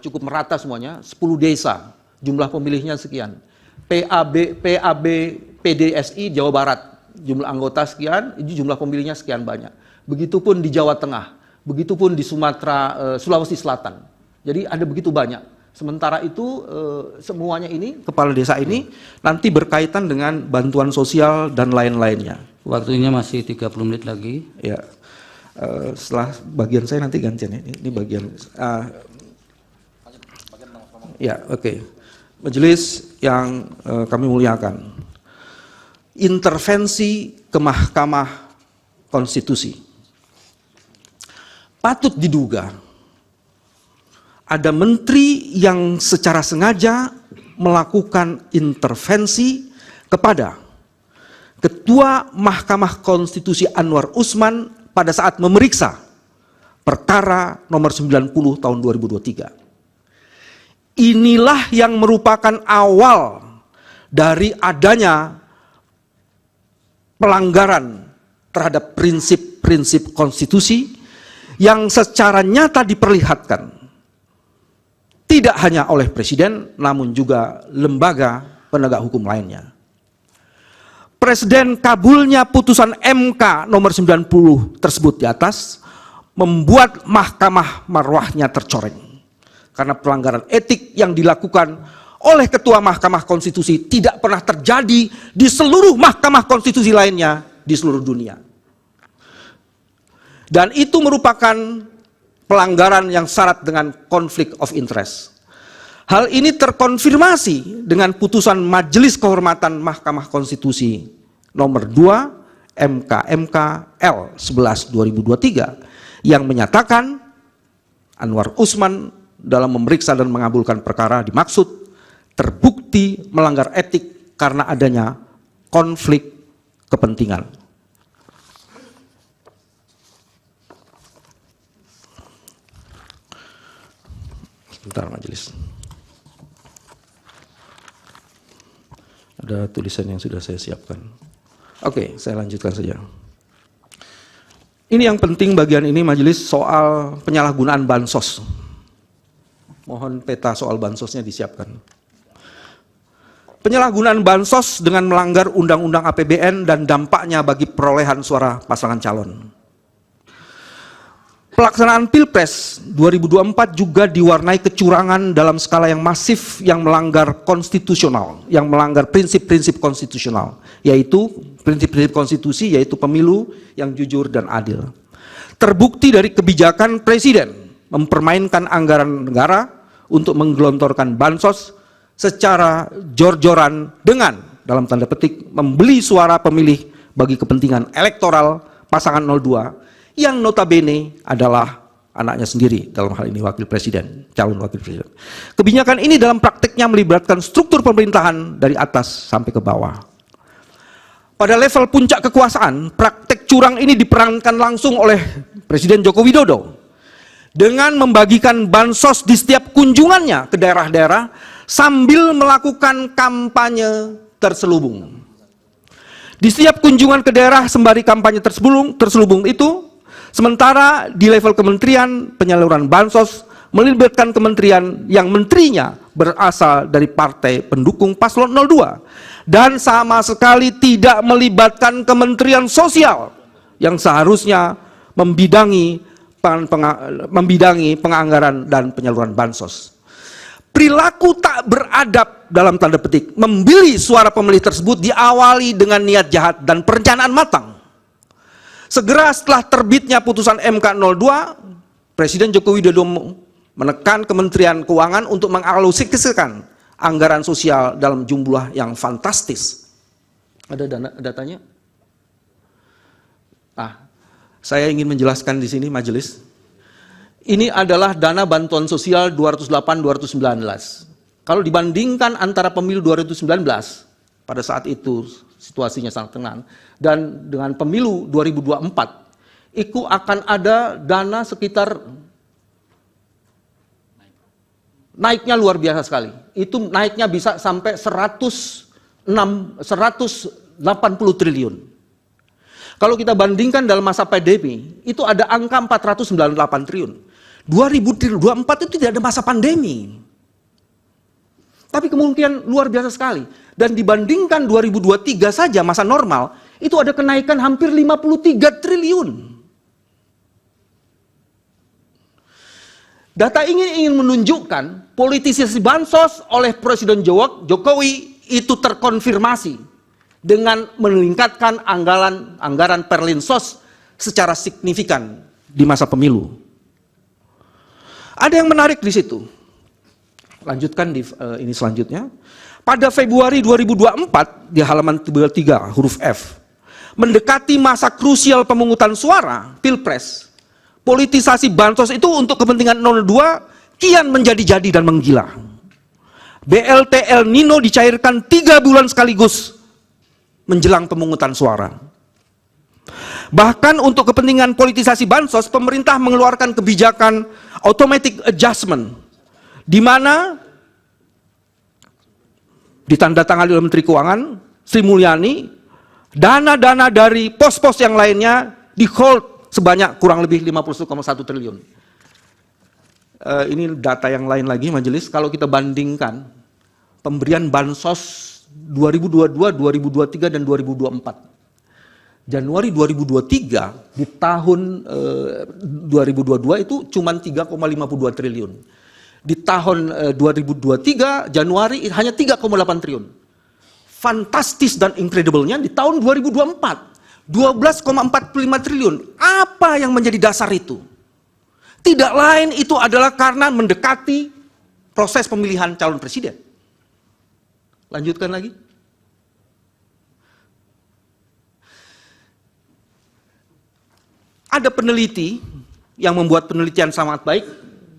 Cukup merata semuanya, 10 desa, jumlah pemilihnya sekian. PAB PDSI Jawa Barat, jumlah anggota sekian, ini jumlah pemilihnya sekian banyak. Begitupun di Jawa Tengah, begitupun di Sumatera Sulawesi Selatan. Jadi ada begitu banyak. Sementara itu semuanya ini, kepala desa ini nanti berkaitan dengan bantuan sosial dan lain-lainnya. Waktunya masih 30 menit lagi. Ya, setelah bagian saya nanti gantian ya. Ini bagian. Ya, oke. Majelis yang kami muliakan, intervensi ke Mahkamah Konstitusi. Patut diduga ada menteri yang secara sengaja melakukan intervensi kepada Ketua Mahkamah Konstitusi Anwar Usman pada saat memeriksa perkara nomor 90 tahun 2023. Inilah yang merupakan awal dari adanya pelanggaran terhadap prinsip-prinsip konstitusi yang secara nyata diperlihatkan tidak hanya oleh Presiden, namun juga lembaga penegak hukum lainnya. Presiden kabulnya putusan MK nomor 90 tersebut di atas membuat mahkamah marwahnya tercoreng. Karena pelanggaran etik yang dilakukan oleh Ketua Mahkamah Konstitusi tidak pernah terjadi di seluruh mahkamah konstitusi lainnya di seluruh dunia. Dan itu merupakan pelanggaran yang syarat dengan konflik of interest. Hal ini terkonfirmasi dengan putusan Majelis Kehormatan Mahkamah Konstitusi nomor 2 MK L 11 2023 yang menyatakan Anwar Usman dalam memeriksa dan mengabulkan perkara dimaksud terbukti melanggar etik karena adanya konflik kepentingan. Sebentar majelis. Ada tulisan yang sudah saya siapkan. Oke, saya lanjutkan saja. Ini yang penting bagian ini majelis soal penyalahgunaan bansos. Mohon peta soal bansosnya disiapkan. Penyalahgunaan bansos dengan melanggar Undang-Undang APBN dan dampaknya bagi perolehan suara pasangan calon. Pelaksanaan Pilpres 2024 juga diwarnai kecurangan dalam skala yang masif yang melanggar konstitusional, yang melanggar prinsip-prinsip konstitusional, yaitu prinsip-prinsip konstitusi, yaitu pemilu yang jujur dan adil. Terbukti dari kebijakan Presiden mempermainkan anggaran negara untuk menggelontorkan bansos secara jor-joran dengan, dalam tanda petik, membeli suara pemilih bagi kepentingan elektoral pasangan 02 yang notabene adalah anaknya sendiri, dalam hal ini wakil presiden, calon wakil presiden. Kebijakan ini dalam prakteknya melibatkan struktur pemerintahan dari atas sampai ke bawah. Pada level puncak kekuasaan, praktek curang ini diperankan langsung oleh Presiden Joko Widodo dengan membagikan bansos di setiap kunjungannya ke daerah-daerah sambil melakukan kampanye terselubung. Di setiap kunjungan ke daerah sembari kampanye terselubung itu, sementara di level kementerian penyaluran bansos melibatkan kementerian yang menterinya berasal dari partai pendukung paslon 02 dan sama sekali tidak melibatkan Kementerian Sosial yang seharusnya membidangi penganggaran dan penyaluran bansos. Perilaku tak beradab dalam tanda petik membeli suara pemilih tersebut diawali dengan niat jahat dan perencanaan matang. Segera setelah terbitnya putusan MK 02, Presiden Joko Widodo menekan Kementerian Keuangan untuk mengalokasikan anggaran sosial dalam jumlah yang fantastis. Ada datanya? Saya ingin menjelaskan di sini majelis. Ini adalah dana bantuan sosial 208-219. Kalau dibandingkan antara pemilu 2019, pada saat itu situasinya sangat tenang, dan dengan pemilu 2024, itu akan ada dana sekitar naiknya luar biasa sekali. Itu naiknya bisa sampai 180 triliun. Kalau kita bandingkan dalam masa pandemi, itu ada angka 498 triliun. 2024 itu tidak ada masa pandemi. Tapi kemungkinan luar biasa sekali. Dan dibandingkan 2023 saja masa normal, itu ada kenaikan hampir 53 triliun. Data ini ingin menunjukkan politisasi bansos oleh Presiden Jokowi itu terkonfirmasi dengan meningkatkan anggaran Perlinsos secara signifikan di masa pemilu. Ada yang menarik di situ. Lanjutkan di ini selanjutnya. Pada Februari 2024 di halaman 3 huruf F, mendekati masa krusial pemungutan suara Pilpres, politisasi bansos itu untuk kepentingan 02 kian menjadi-jadi dan menggila. BLT El Nino dicairkan 3 bulan sekaligus menjelang pemungutan suara. Bahkan untuk kepentingan politisasi bansos, pemerintah mengeluarkan kebijakan automatic adjustment, di mana ditandatangani oleh Menteri Keuangan Sri Mulyani, dana-dana dari pos-pos yang lainnya di hold sebanyak kurang lebih 51,1 triliun. Ini data yang lain lagi majelis, kalau kita bandingkan pemberian bansos 2022, 2023 dan 2024. Januari 2023 di tahun 2022 itu cuma 3,52 triliun. Di tahun 2023 Januari hanya 3,8 triliun. Fantastis dan incredible-nya di tahun 2024 12,45 triliun. Apa yang menjadi dasar itu? Tidak lain itu adalah karena mendekati proses pemilihan calon presiden. Lanjutkan lagi. Ada peneliti yang membuat penelitian sangat baik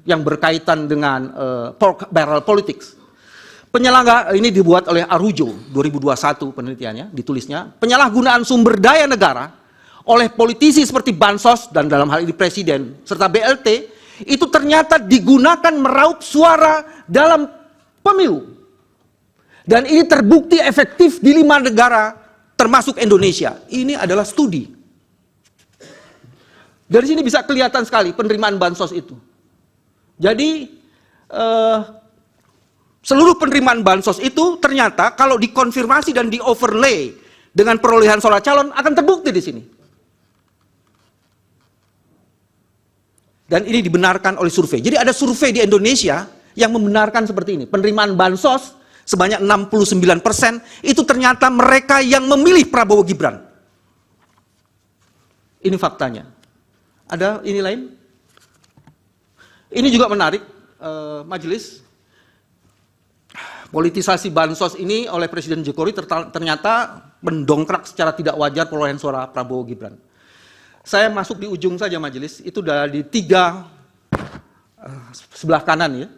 yang berkaitan dengan pork barrel politics. Ini dibuat oleh Arujo 2021 penelitiannya, ditulisnya, penyalahgunaan sumber daya negara oleh politisi seperti bansos dan dalam hal ini presiden serta BLT itu ternyata digunakan meraup suara dalam pemilu. Dan ini terbukti efektif di 5 negara termasuk Indonesia. Ini adalah studi. Dari sini bisa kelihatan sekali penerimaan bansos itu. Jadi seluruh penerimaan bansos itu ternyata kalau dikonfirmasi dan di-overlay dengan perolehan suara calon akan terbukti di sini. Dan ini dibenarkan oleh survei. Jadi ada survei di Indonesia yang membenarkan seperti ini. Penerimaan bansos sebanyak 69% itu ternyata mereka yang memilih Prabowo Gibran. Ini faktanya. Ada ini lain? Ini juga menarik, majelis. Politisasi bansos ini oleh Presiden Jokowi ternyata mendongkrak secara tidak wajar perolehan suara Prabowo Gibran. Saya masuk di ujung saja majelis, itu dari 3 sebelah kanan ya.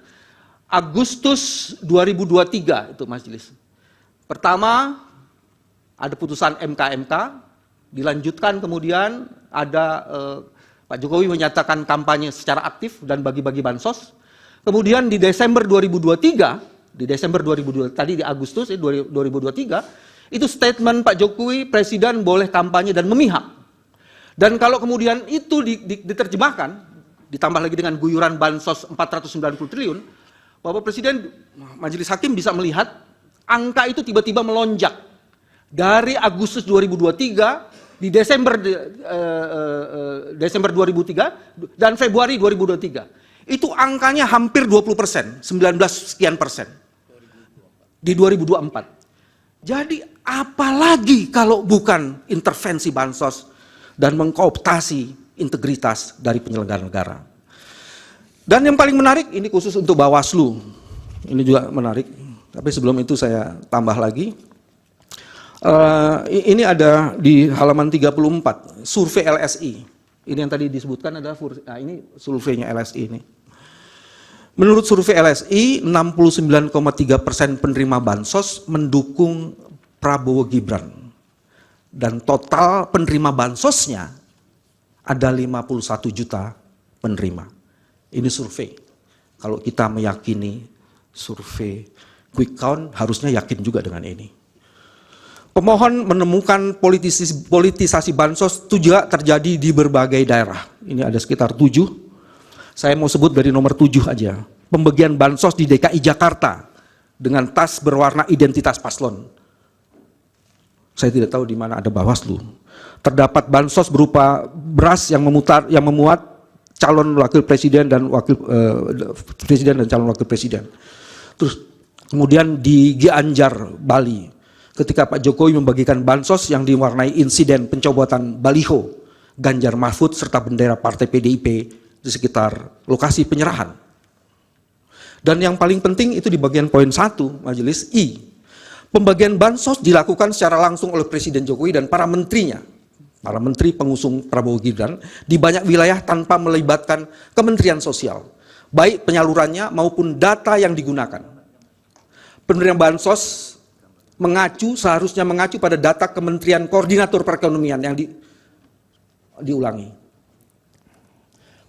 Agustus 2023 itu majelis. Pertama ada putusan MK, dilanjutkan kemudian ada Pak Jokowi menyatakan kampanye secara aktif dan bagi-bagi bansos. Kemudian di Desember 2023, tadi di Agustus 2023, itu statement Pak Jokowi, Presiden boleh kampanye dan memihak. Dan kalau kemudian itu diterjemahkan, ditambah lagi dengan guyuran bansos 490 triliun, Bapak Presiden, Majelis Hakim bisa melihat angka itu tiba-tiba melonjak. Dari Agustus 2023, di Desember 2003 dan Februari 2023. Itu angkanya hampir 20%, 19 sekian persen. Di 2024. Jadi apalagi kalau bukan intervensi bansos dan mengkooptasi integritas dari penyelenggara negara. Dan yang paling menarik, ini khusus untuk Bawaslu. Ini juga menarik, tapi sebelum itu saya tambah lagi. Ini ada di halaman 34, survei LSI. Ini yang tadi disebutkan adalah, ini surveinya LSI ini. Menurut survei LSI, 69,3% penerima bansos mendukung Prabowo Gibran. Dan total penerima bansosnya ada 51 juta penerima. Ini survei. Kalau kita meyakini survei quick count, harusnya yakin juga dengan ini. Pemohon menemukan politisasi bansos itu juga terjadi di berbagai daerah. Ini ada sekitar 7. Saya mau sebut dari nomor 7 aja. Pembagian bansos di DKI Jakarta dengan tas berwarna identitas paslon. Saya tidak tahu di mana ada Bawaslu. Terdapat bansos berupa beras yang memuat calon wakil presiden dan calon wakil presiden. Terus kemudian di Gianyar, Bali, ketika Pak Jokowi membagikan bansos yang diwarnai insiden pencopotan baliho Ganjar Mahfud serta bendera Partai PDIP di sekitar lokasi penyerahan. Dan yang paling penting itu di bagian poin 1 Majelis I. Pembagian bansos dilakukan secara langsung oleh Presiden Jokowi dan para menterinya, para menteri pengusung Prabowo Gibran di banyak wilayah tanpa melibatkan Kementerian Sosial, baik penyalurannya maupun data yang digunakan. Penerimaan bansos seharusnya mengacu pada data Kementerian Koordinator Perekonomian yang diulangi.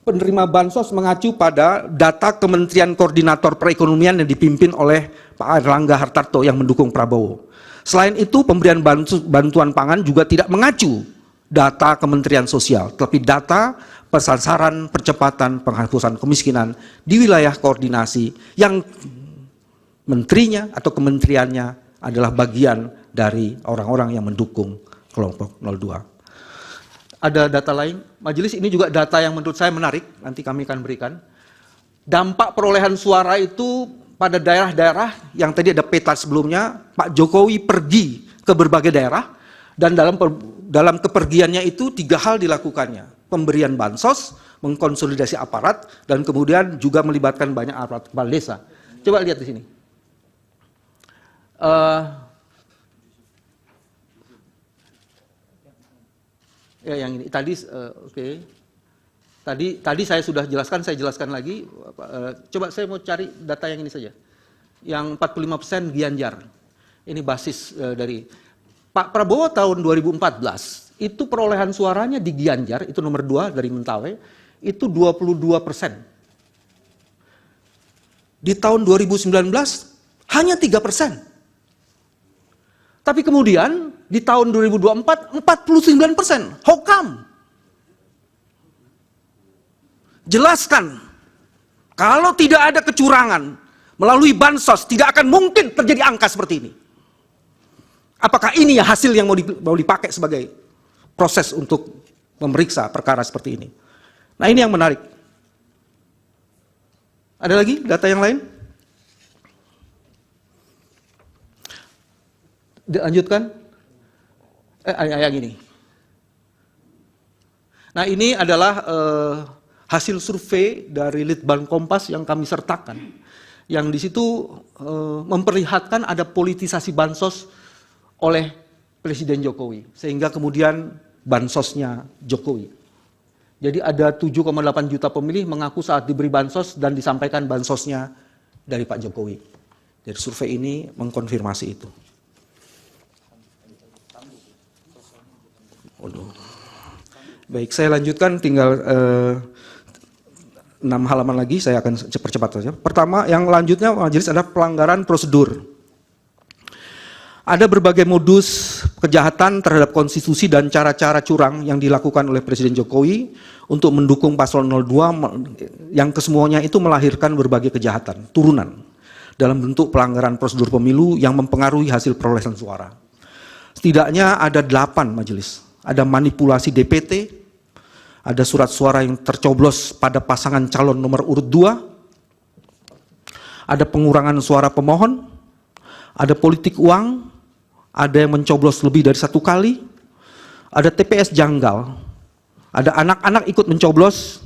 Penerima bansos mengacu pada data Kementerian Koordinator Perekonomian yang dipimpin oleh Pak Erlangga Hartarto yang mendukung Prabowo. Selain itu, pemberian bantuan pangan juga tidak mengacu data Kementerian Sosial, tetapi data persasaran percepatan penghapusan kemiskinan di wilayah koordinasi yang menterinya atau kementeriannya adalah bagian dari orang-orang yang mendukung kelompok 02. Ada data lain, Majelis, ini juga data yang menurut saya menarik, nanti kami akan berikan. Dampak perolehan suara itu pada daerah-daerah yang tadi ada peta sebelumnya, Pak Jokowi pergi ke berbagai daerah, dan dalam kepergiannya itu 3 hal dilakukannya. Pemberian bansos, mengkonsolidasi aparat, dan kemudian juga melibatkan banyak aparat kepala desa. Coba lihat di sini. Ya, yang ini tadi oke. Tadi saya sudah jelaskan, saya jelaskan lagi. Coba saya mau cari data yang ini saja. Yang 45% Gianyar. Ini basis dari Pak Prabowo tahun 2014. Itu perolehan suaranya di Gianyar, itu nomor 2 dari Mentawai, itu 22%. Di tahun 2019 hanya 3%. Tapi kemudian di tahun 2024 49%. How come? Jelaskan. Kalau tidak ada kecurangan melalui bansos, tidak akan mungkin terjadi angka seperti ini. Apakah ini ya hasil yang mau dipakai sebagai proses untuk memeriksa perkara seperti ini? Nah, ini yang menarik. Ada lagi data yang lain? Dilanjutkan. Yang ini. Nah, ini adalah hasil survei dari Litbang Kompas yang kami sertakan. Yang di situ memperlihatkan ada politisasi bansos oleh Presiden Jokowi. Sehingga kemudian bansosnya Jokowi. Jadi ada 7,8 juta pemilih mengaku saat diberi bansos dan disampaikan bansosnya dari Pak Jokowi. Jadi survei ini mengkonfirmasi itu. Baik, saya lanjutkan, tinggal 6 halaman lagi, saya akan cepat-cepat saja. Pertama, yang lanjutnya Majelis adalah pelanggaran prosedur. Ada berbagai modus kejahatan terhadap konstitusi dan cara-cara curang yang dilakukan oleh Presiden Jokowi untuk mendukung paslon 02 yang kesemuanya itu melahirkan berbagai kejahatan, turunan, dalam bentuk pelanggaran prosedur pemilu yang mempengaruhi hasil perolehan suara. Setidaknya ada 8 Majelis. Ada manipulasi DPT, ada surat suara yang tercoblos pada pasangan calon nomor urut 2, ada pengurangan suara pemohon, ada politik uang, ada yang mencoblos lebih dari 1 kali, ada TPS janggal, ada anak-anak ikut mencoblos,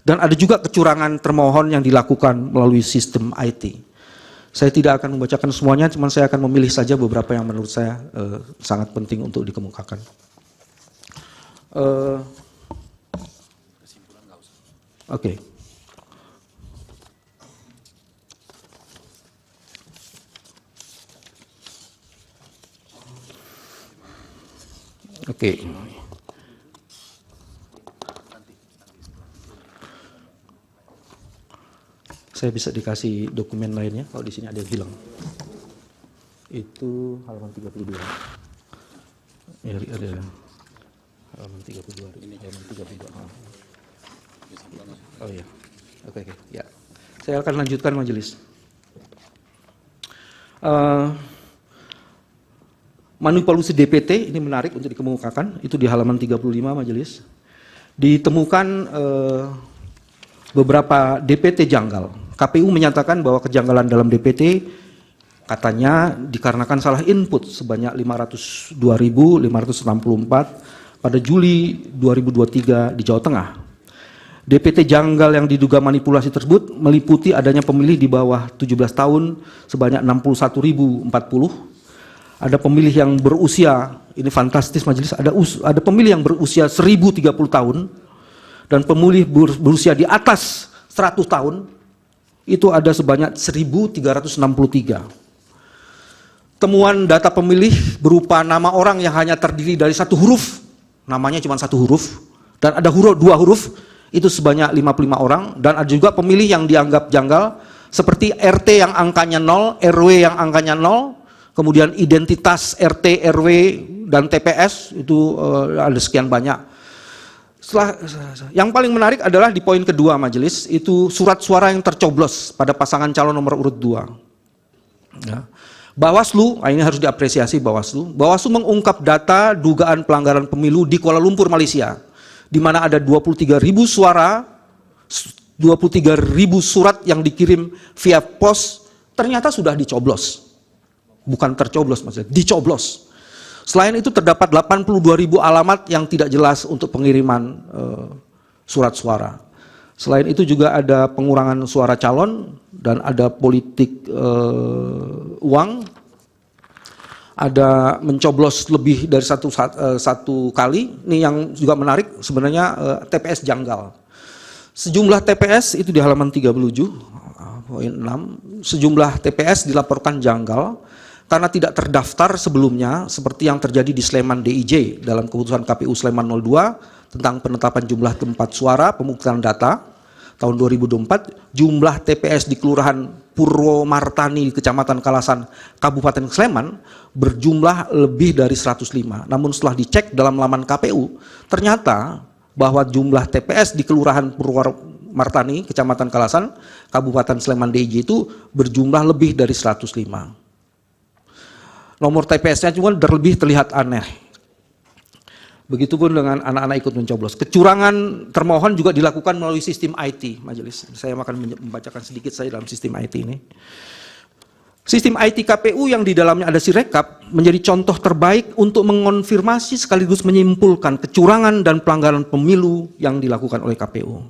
Dan ada juga kecurangan termohon yang dilakukan melalui sistem IT. Saya tidak akan membacakan semuanya, cuma saya akan memilih saja beberapa yang menurut saya sangat penting untuk dikemukakan. Oke. Oke. Saya bisa dikasih dokumen lainnya kalau di sini ada yang hilang. Itu halaman 32. Ya, ada halaman 32. Ini halaman 32. Oh iya. Oke. Ya. Saya akan lanjutkan majelis. Manipulasi DPT ini menarik untuk dikemukakan, itu di halaman 35 majelis. Ditemukan beberapa DPT janggal. KPU menyatakan bahwa kejanggalan dalam DPT katanya dikarenakan salah input sebanyak 502.564 pada Juli 2023 di Jawa Tengah. DPT janggal yang diduga manipulasi tersebut meliputi adanya pemilih di bawah 17 tahun sebanyak 61.040. Ada pemilih yang berusia, ini fantastis majelis, ada pemilih yang berusia 1030 tahun dan pemilih berusia di atas 100 tahun itu ada sebanyak 1.363. Temuan data pemilih berupa nama orang yang hanya terdiri dari satu huruf, namanya cuma satu huruf, dan ada dua huruf, itu sebanyak 55 orang, dan ada juga pemilih yang dianggap janggal, seperti RT yang angkanya 0, RW yang angkanya 0, kemudian identitas RT, RW, dan TPS, itu ada sekian banyak. Yang paling menarik adalah di poin kedua majelis, itu surat suara yang tercoblos pada pasangan calon nomor urut 2. Ya. Bawaslu, ini harus diapresiasi Bawaslu. Bawaslu mengungkap data dugaan pelanggaran pemilu di Kuala Lumpur, Malaysia, di mana ada 23.000 suara, 23.000 surat yang dikirim via pos, ternyata sudah dicoblos. Bukan tercoblos maksudnya, dicoblos. Selain itu terdapat 82.000 alamat yang tidak jelas untuk pengiriman surat suara. Selain itu juga ada pengurangan suara calon dan ada politik uang. Ada mencoblos lebih dari satu kali. Ini yang juga menarik sebenarnya TPS janggal. Sejumlah TPS itu di halaman 37, poin 6. Sejumlah TPS dilaporkan janggal karena tidak terdaftar sebelumnya seperti yang terjadi di Sleman DIJ dalam keputusan KPU Sleman 02 tentang penetapan jumlah tempat suara pemungutan data tahun 2024. Jumlah TPS di Kelurahan Purwomartani Kecamatan Kalasan Kabupaten Sleman berjumlah lebih dari 105. Namun setelah dicek dalam laman KPU ternyata bahwa jumlah TPS di Kelurahan Purwomartani Kecamatan Kalasan Kabupaten Sleman DIJ itu berjumlah lebih dari 105. Nomor TPS-nya cuma lebih terlihat aneh. Begitupun dengan anak-anak ikut mencoblos. Kecurangan termohon juga dilakukan melalui sistem IT, majelis. Saya akan membacakan sedikit saja dalam sistem IT ini. Sistem IT KPU yang di dalamnya ada Sirekap menjadi contoh terbaik untuk mengonfirmasi sekaligus menyimpulkan kecurangan dan pelanggaran pemilu yang dilakukan oleh KPU.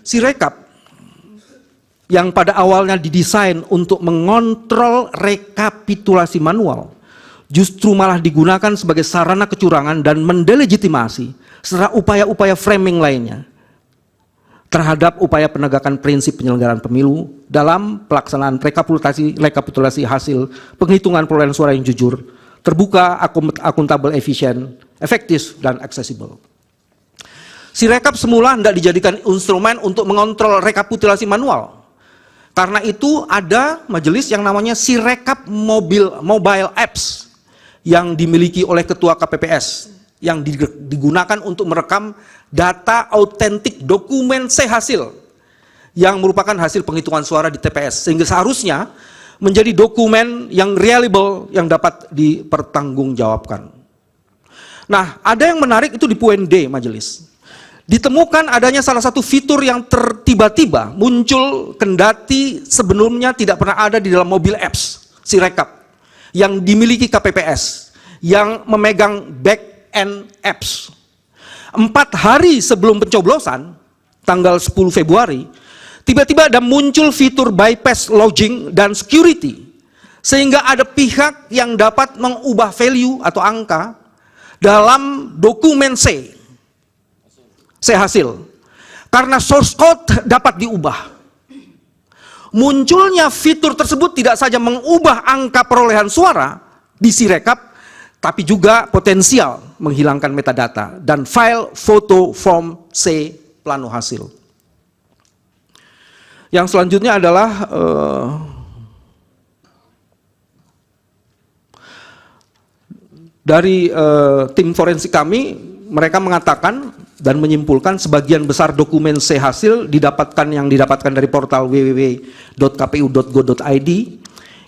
Sirekap yang pada awalnya didesain untuk mengontrol rekapitulasi manual, justru malah digunakan sebagai sarana kecurangan dan mendelegitimasi serta upaya-upaya framing lainnya terhadap upaya penegakan prinsip penyelenggaraan pemilu dalam pelaksanaan rekapitulasi hasil penghitungan perolehan suara yang jujur, terbuka, akuntabel, efisien, efektif, dan aksesibel. Sirekap semula hendak dijadikan instrumen untuk mengontrol rekapitulasi manual. Karena itu ada majelis yang namanya Sirekap mobile apps yang dimiliki oleh ketua KPPS yang digunakan untuk merekam data autentik dokumen hasil yang merupakan hasil penghitungan suara di TPS, sehingga seharusnya menjadi dokumen yang reliable yang dapat dipertanggungjawabkan. Nah, ada yang menarik itu di poin D majelis. Ditemukan adanya salah satu fitur yang tiba-tiba muncul kendati sebelumnya tidak pernah ada di dalam mobil apps Sirekap yang dimiliki KPPS yang memegang back end apps. 4 hari sebelum pencoblosan, tanggal 10 Februari, tiba-tiba ada muncul fitur bypass login dan security, sehingga ada pihak yang dapat mengubah value atau angka dalam dokumen C hasil. Karena source code dapat diubah. Munculnya fitur tersebut tidak saja mengubah angka perolehan suara di Sirekap, tapi juga potensial menghilangkan metadata dan file foto form C plano hasil. Yang selanjutnya adalah dari tim forensik kami, mereka mengatakan dan menyimpulkan sebagian besar dokumen C hasil yang didapatkan dari portal www.kpu.go.id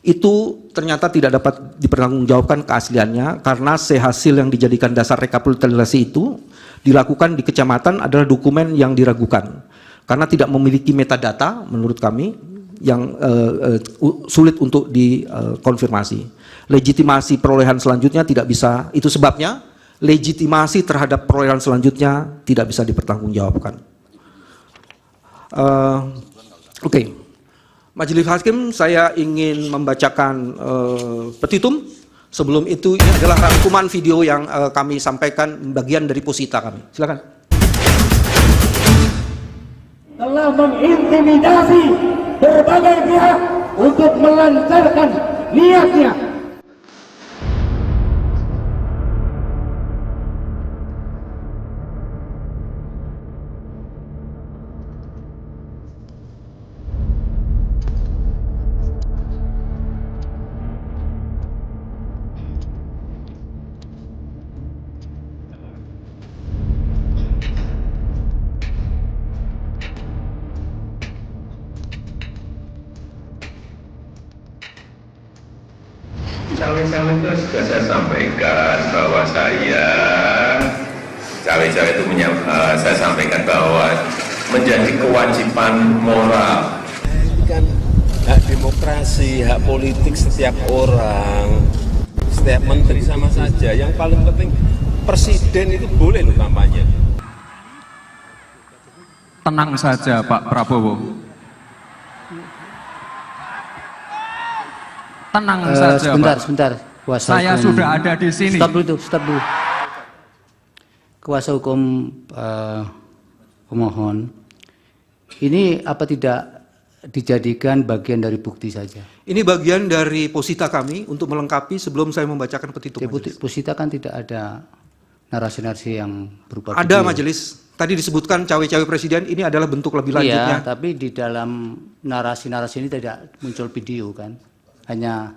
itu ternyata tidak dapat dipertanggungjawabkan keasliannya karena C hasil yang dijadikan dasar rekapitulasi itu dilakukan di kecamatan adalah dokumen yang diragukan karena tidak memiliki metadata menurut kami yang sulit untuk dikonfirmasi. Legitimasi perolehan selanjutnya tidak bisa, itu sebabnya legitimasi terhadap perolehan selanjutnya tidak bisa dipertanggungjawabkan. Oke. Majelis Hakim, saya ingin membacakan petitum. Sebelum itu ini adalah rangkuman video yang kami sampaikan bagian dari posita kami. Silakan. Telah mengintimidasi berbagai pihak untuk melancarkan niatnya. Cawe-cawe itu sudah saya sampaikan bahwa cawe-cawe itu saya sampaikan bahwa menjadi kewajiban moral. Ini kan hak demokrasi, hak politik setiap orang, setiap menteri sama saja. Yang paling penting presiden itu boleh loh kampanye. Tenang saja Pak Prabowo. Tenang saja Sebentar. Kuasa saya hukum, sudah ada di sini. Stop dulu. Kuasa hukum pemohon, ini apa tidak dijadikan bagian dari bukti saja? Ini bagian dari posita kami untuk melengkapi sebelum saya membacakan petitum. Posita kan tidak ada narasi-narasi yang berupa ada video. majelis. Tadi disebutkan cawe-cawe presiden, ini adalah bentuk lebih lanjutnya. Iya, tapi di dalam narasi-narasi ini tidak muncul video kan? Hanya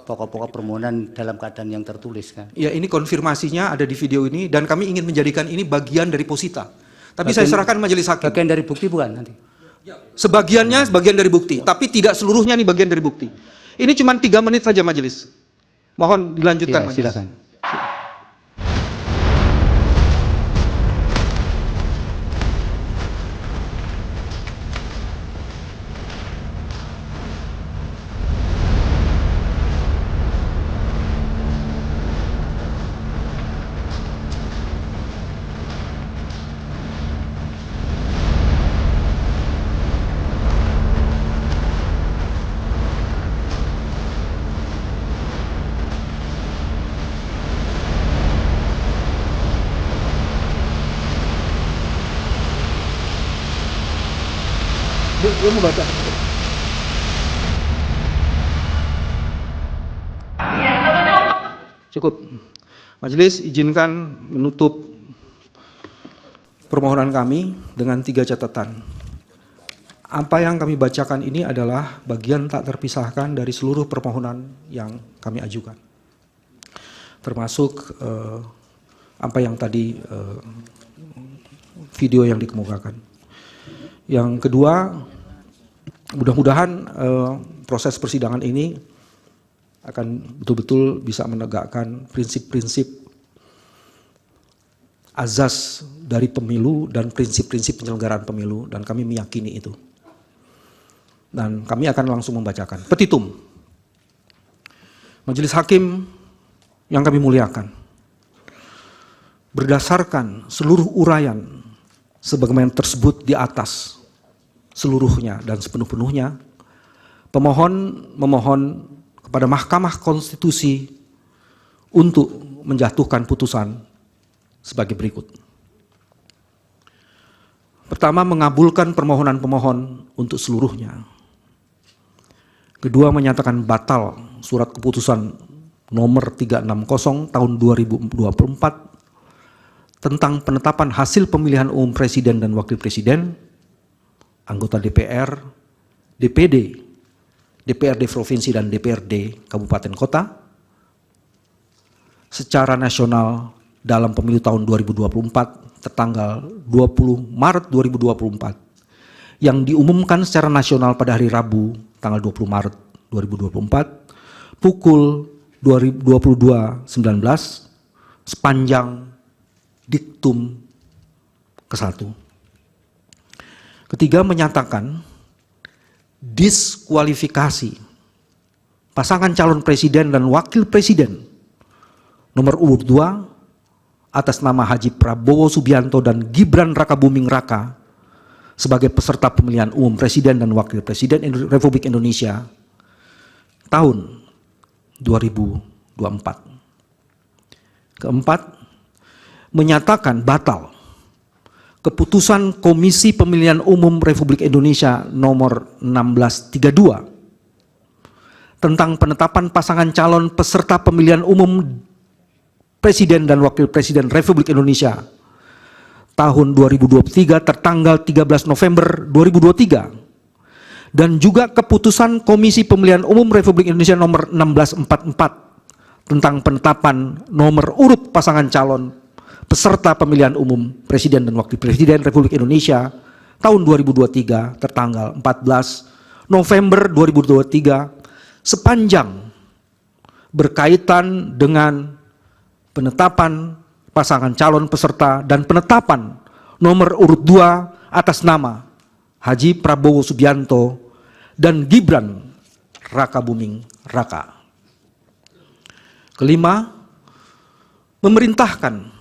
pokok-pokok permohonan dalam keadaan yang tertulis kan? Ya, ini konfirmasinya ada di video ini dan kami ingin menjadikan ini bagian dari posita. Tapi saya serahkan majelis hakim. Bagian dari bukti bukan nanti? Sebagiannya bagian dari bukti, tapi tidak seluruhnya nih bagian dari bukti. Ini cuma 3 menit saja majelis. Mohon dilanjutkan. Ya, silakan. Dia mau baca. Cukup. Majelis izinkan menutup permohonan kami dengan 3 catatan. Apa yang kami bacakan ini adalah bagian tak terpisahkan dari seluruh permohonan yang kami ajukan. Termasuk apa yang tadi video yang dikemukakan. Yang kedua, mudah-mudahan proses persidangan ini akan betul-betul bisa menegakkan prinsip-prinsip azas dari pemilu dan prinsip-prinsip penyelenggaraan pemilu, dan kami meyakini itu. Dan kami akan langsung membacakan petitum. Majelis Hakim yang kami muliakan, berdasarkan seluruh uraian sebagaimana tersebut di atas seluruhnya dan sepenuh-penuhnya, pemohon memohon kepada Mahkamah Konstitusi untuk menjatuhkan putusan sebagai berikut. Pertama, mengabulkan permohonan pemohon untuk seluruhnya. Kedua, menyatakan batal surat keputusan nomor 360 tahun 2024 tentang penetapan hasil pemilihan umum presiden dan wakil presiden, anggota DPR, DPD, DPRD Provinsi dan DPRD Kabupaten Kota secara nasional dalam pemilu tahun 2024 tertanggal 20 Maret 2024 yang diumumkan secara nasional pada hari Rabu tanggal 20 Maret 2024 pukul 22.19 sepanjang diktum ke-1. Ketiga, menyatakan diskualifikasi pasangan calon presiden dan wakil presiden nomor urut 2 atas nama Haji Prabowo Subianto dan Gibran Rakabuming Raka sebagai peserta pemilihan umum presiden dan wakil presiden Republik Indonesia tahun 2024. Keempat, menyatakan batal keputusan Komisi Pemilihan Umum Republik Indonesia nomor 1632 tentang penetapan pasangan calon peserta pemilihan umum presiden dan wakil presiden Republik Indonesia tahun 2023 tertanggal 13 November 2023 dan juga keputusan Komisi Pemilihan Umum Republik Indonesia nomor 1644 tentang penetapan nomor urut pasangan calon peserta pemilihan umum presiden dan wakil presiden Republik Indonesia tahun 2023 tertanggal 14 November 2023 sepanjang berkaitan dengan penetapan pasangan calon peserta dan penetapan nomor urut 2 atas nama Haji Prabowo Subianto dan Gibran Rakabuming Raka. Kelima, memerintahkan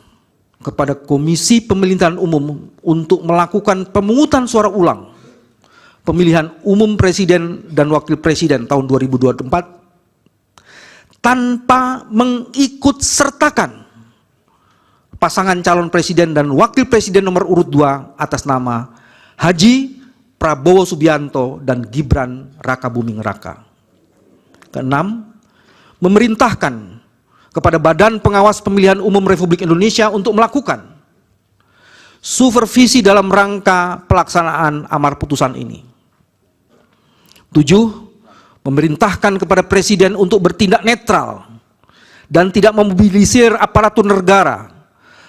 kepada Komisi Pemilihan Umum untuk melakukan pemungutan suara ulang pemilihan umum presiden dan wakil presiden tahun 2024 tanpa mengikut sertakan pasangan calon presiden dan wakil presiden nomor urut 2 atas nama Haji Prabowo Subianto dan Gibran Rakabuming Raka. Keenam, memerintahkan kepada Badan Pengawas Pemilihan Umum Republik Indonesia untuk melakukan supervisi dalam rangka pelaksanaan amar putusan ini. 7. Memerintahkan kepada Presiden untuk bertindak netral dan tidak memobilisir aparatur negara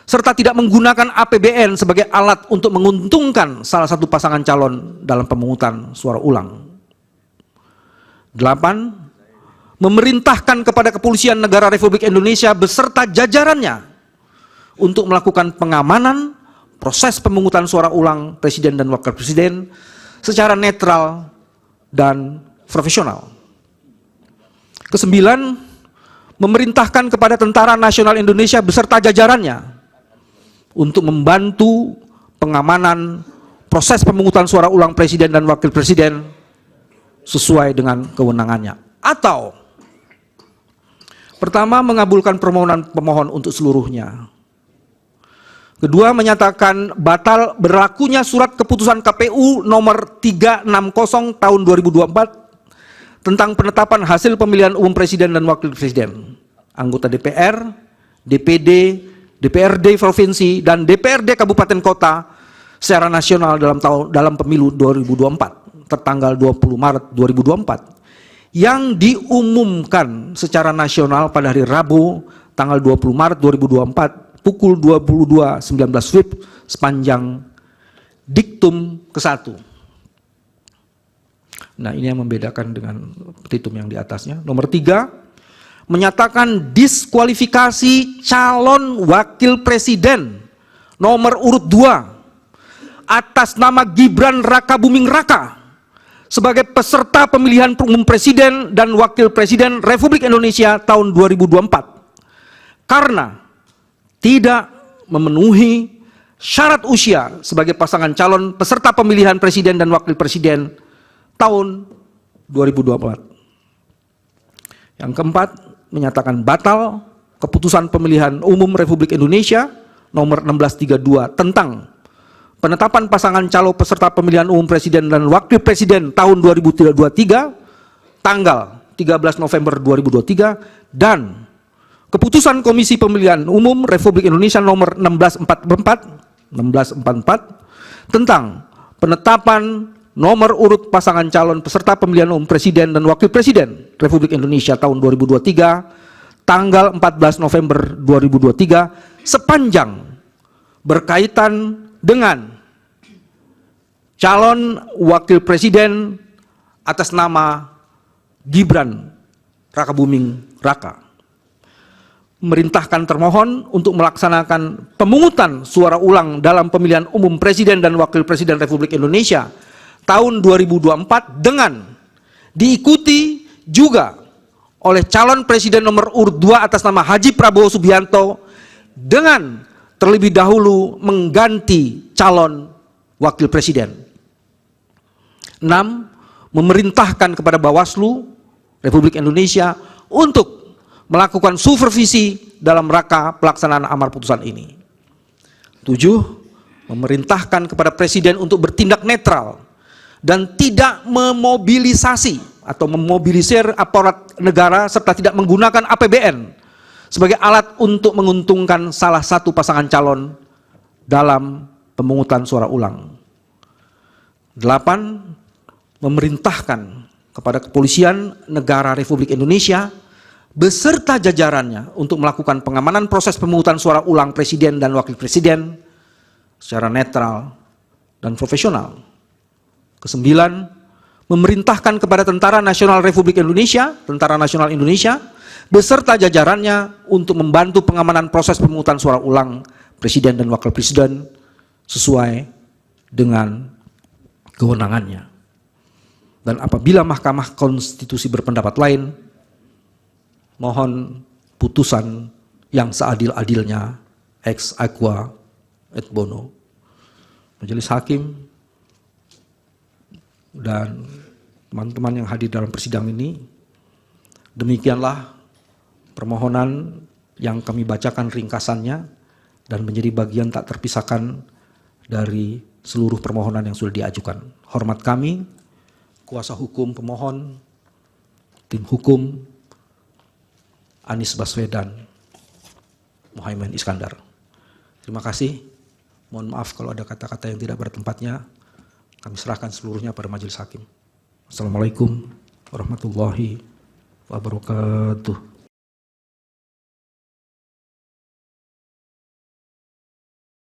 serta tidak menggunakan APBN sebagai alat untuk menguntungkan salah satu pasangan calon dalam pemungutan suara ulang. 8. Memerintahkan kepada Kepolisian Negara Republik Indonesia beserta jajarannya untuk melakukan pengamanan proses pemungutan suara ulang presiden dan wakil presiden secara netral dan profesional. Kesembilan, memerintahkan kepada Tentara Nasional Indonesia beserta jajarannya untuk membantu pengamanan proses pemungutan suara ulang presiden dan wakil presiden sesuai dengan kewenangannya. Atau pertama, mengabulkan permohonan pemohon untuk seluruhnya. Kedua, menyatakan batal berlakunya surat keputusan KPU nomor 360 tahun 2024 tentang penetapan hasil pemilihan umum presiden dan wakil presiden, anggota DPR, DPD, DPRD Provinsi, dan DPRD Kabupaten Kota secara nasional dalam pemilu 2024 tertanggal 20 Maret 2024 yang diumumkan secara nasional pada hari Rabu tanggal 20 Maret 2024 pukul 22.19 WIB sepanjang diktum ke-1. Nah, ini yang membedakan dengan petitum yang di atasnya. Nomor 3, menyatakan diskualifikasi calon wakil presiden nomor urut 2 atas nama Gibran Rakabuming Raka sebagai peserta pemilihan umum presiden dan wakil presiden Republik Indonesia tahun 2024 karena tidak memenuhi syarat usia sebagai pasangan calon peserta pemilihan presiden dan wakil presiden tahun 2024. Yang keempat, menyatakan batal keputusan pemilihan umum Republik Indonesia nomor 1632 tentang penetapan pasangan calon peserta pemilihan umum presiden dan wakil presiden tahun 2023 tanggal 13 November 2023 dan keputusan Komisi Pemilihan Umum Republik Indonesia nomor 1644 tentang penetapan nomor urut pasangan calon peserta pemilihan umum presiden dan wakil presiden Republik Indonesia tahun 2023 tanggal 14 November 2023 sepanjang berkaitan dengan calon wakil presiden atas nama Gibran Rakabuming Raka. Memerintahkan termohon untuk melaksanakan pemungutan suara ulang dalam pemilihan umum presiden dan wakil presiden Republik Indonesia tahun 2024 dengan diikuti juga oleh calon presiden nomor urut 2 atas nama Haji Prabowo Subianto dengan terlebih dahulu mengganti calon wakil presiden. 6. Memerintahkan kepada Bawaslu Republik Indonesia untuk melakukan supervisi dalam rangka pelaksanaan amar putusan ini. 7. Memerintahkan kepada Presiden untuk bertindak netral dan tidak memobilisasi atau memobilisir aparat negara serta tidak menggunakan APBN sebagai alat untuk menguntungkan salah satu pasangan calon dalam pemungutan suara ulang. 8. Memerintahkan kepada Kepolisian Negara Republik Indonesia beserta jajarannya untuk melakukan pengamanan proses pemungutan suara ulang presiden dan wakil presiden secara netral dan profesional. 9. Memerintahkan kepada Tentara Nasional Republik Indonesia, Tentara Nasional Indonesia, beserta jajarannya untuk membantu pengamanan proses pemungutan suara ulang presiden dan wakil presiden sesuai dengan kewenangannya. Dan apabila Mahkamah Konstitusi berpendapat lain, mohon putusan yang seadil-adilnya ex aequo et bono. Majelis Hakim dan teman-teman yang hadir dalam persidangan ini, demikianlah permohonan yang kami bacakan ringkasannya dan menjadi bagian tak terpisahkan dari seluruh permohonan yang sudah diajukan. Hormat kami, kuasa hukum pemohon, tim hukum Anies Baswedan, Muhaimin Iskandar. Terima kasih. Mohon maaf kalau ada kata-kata yang tidak bertempatnya. Kami serahkan seluruhnya pada Majelis Hakim. Assalamualaikum warahmatullahi wabarakatuh.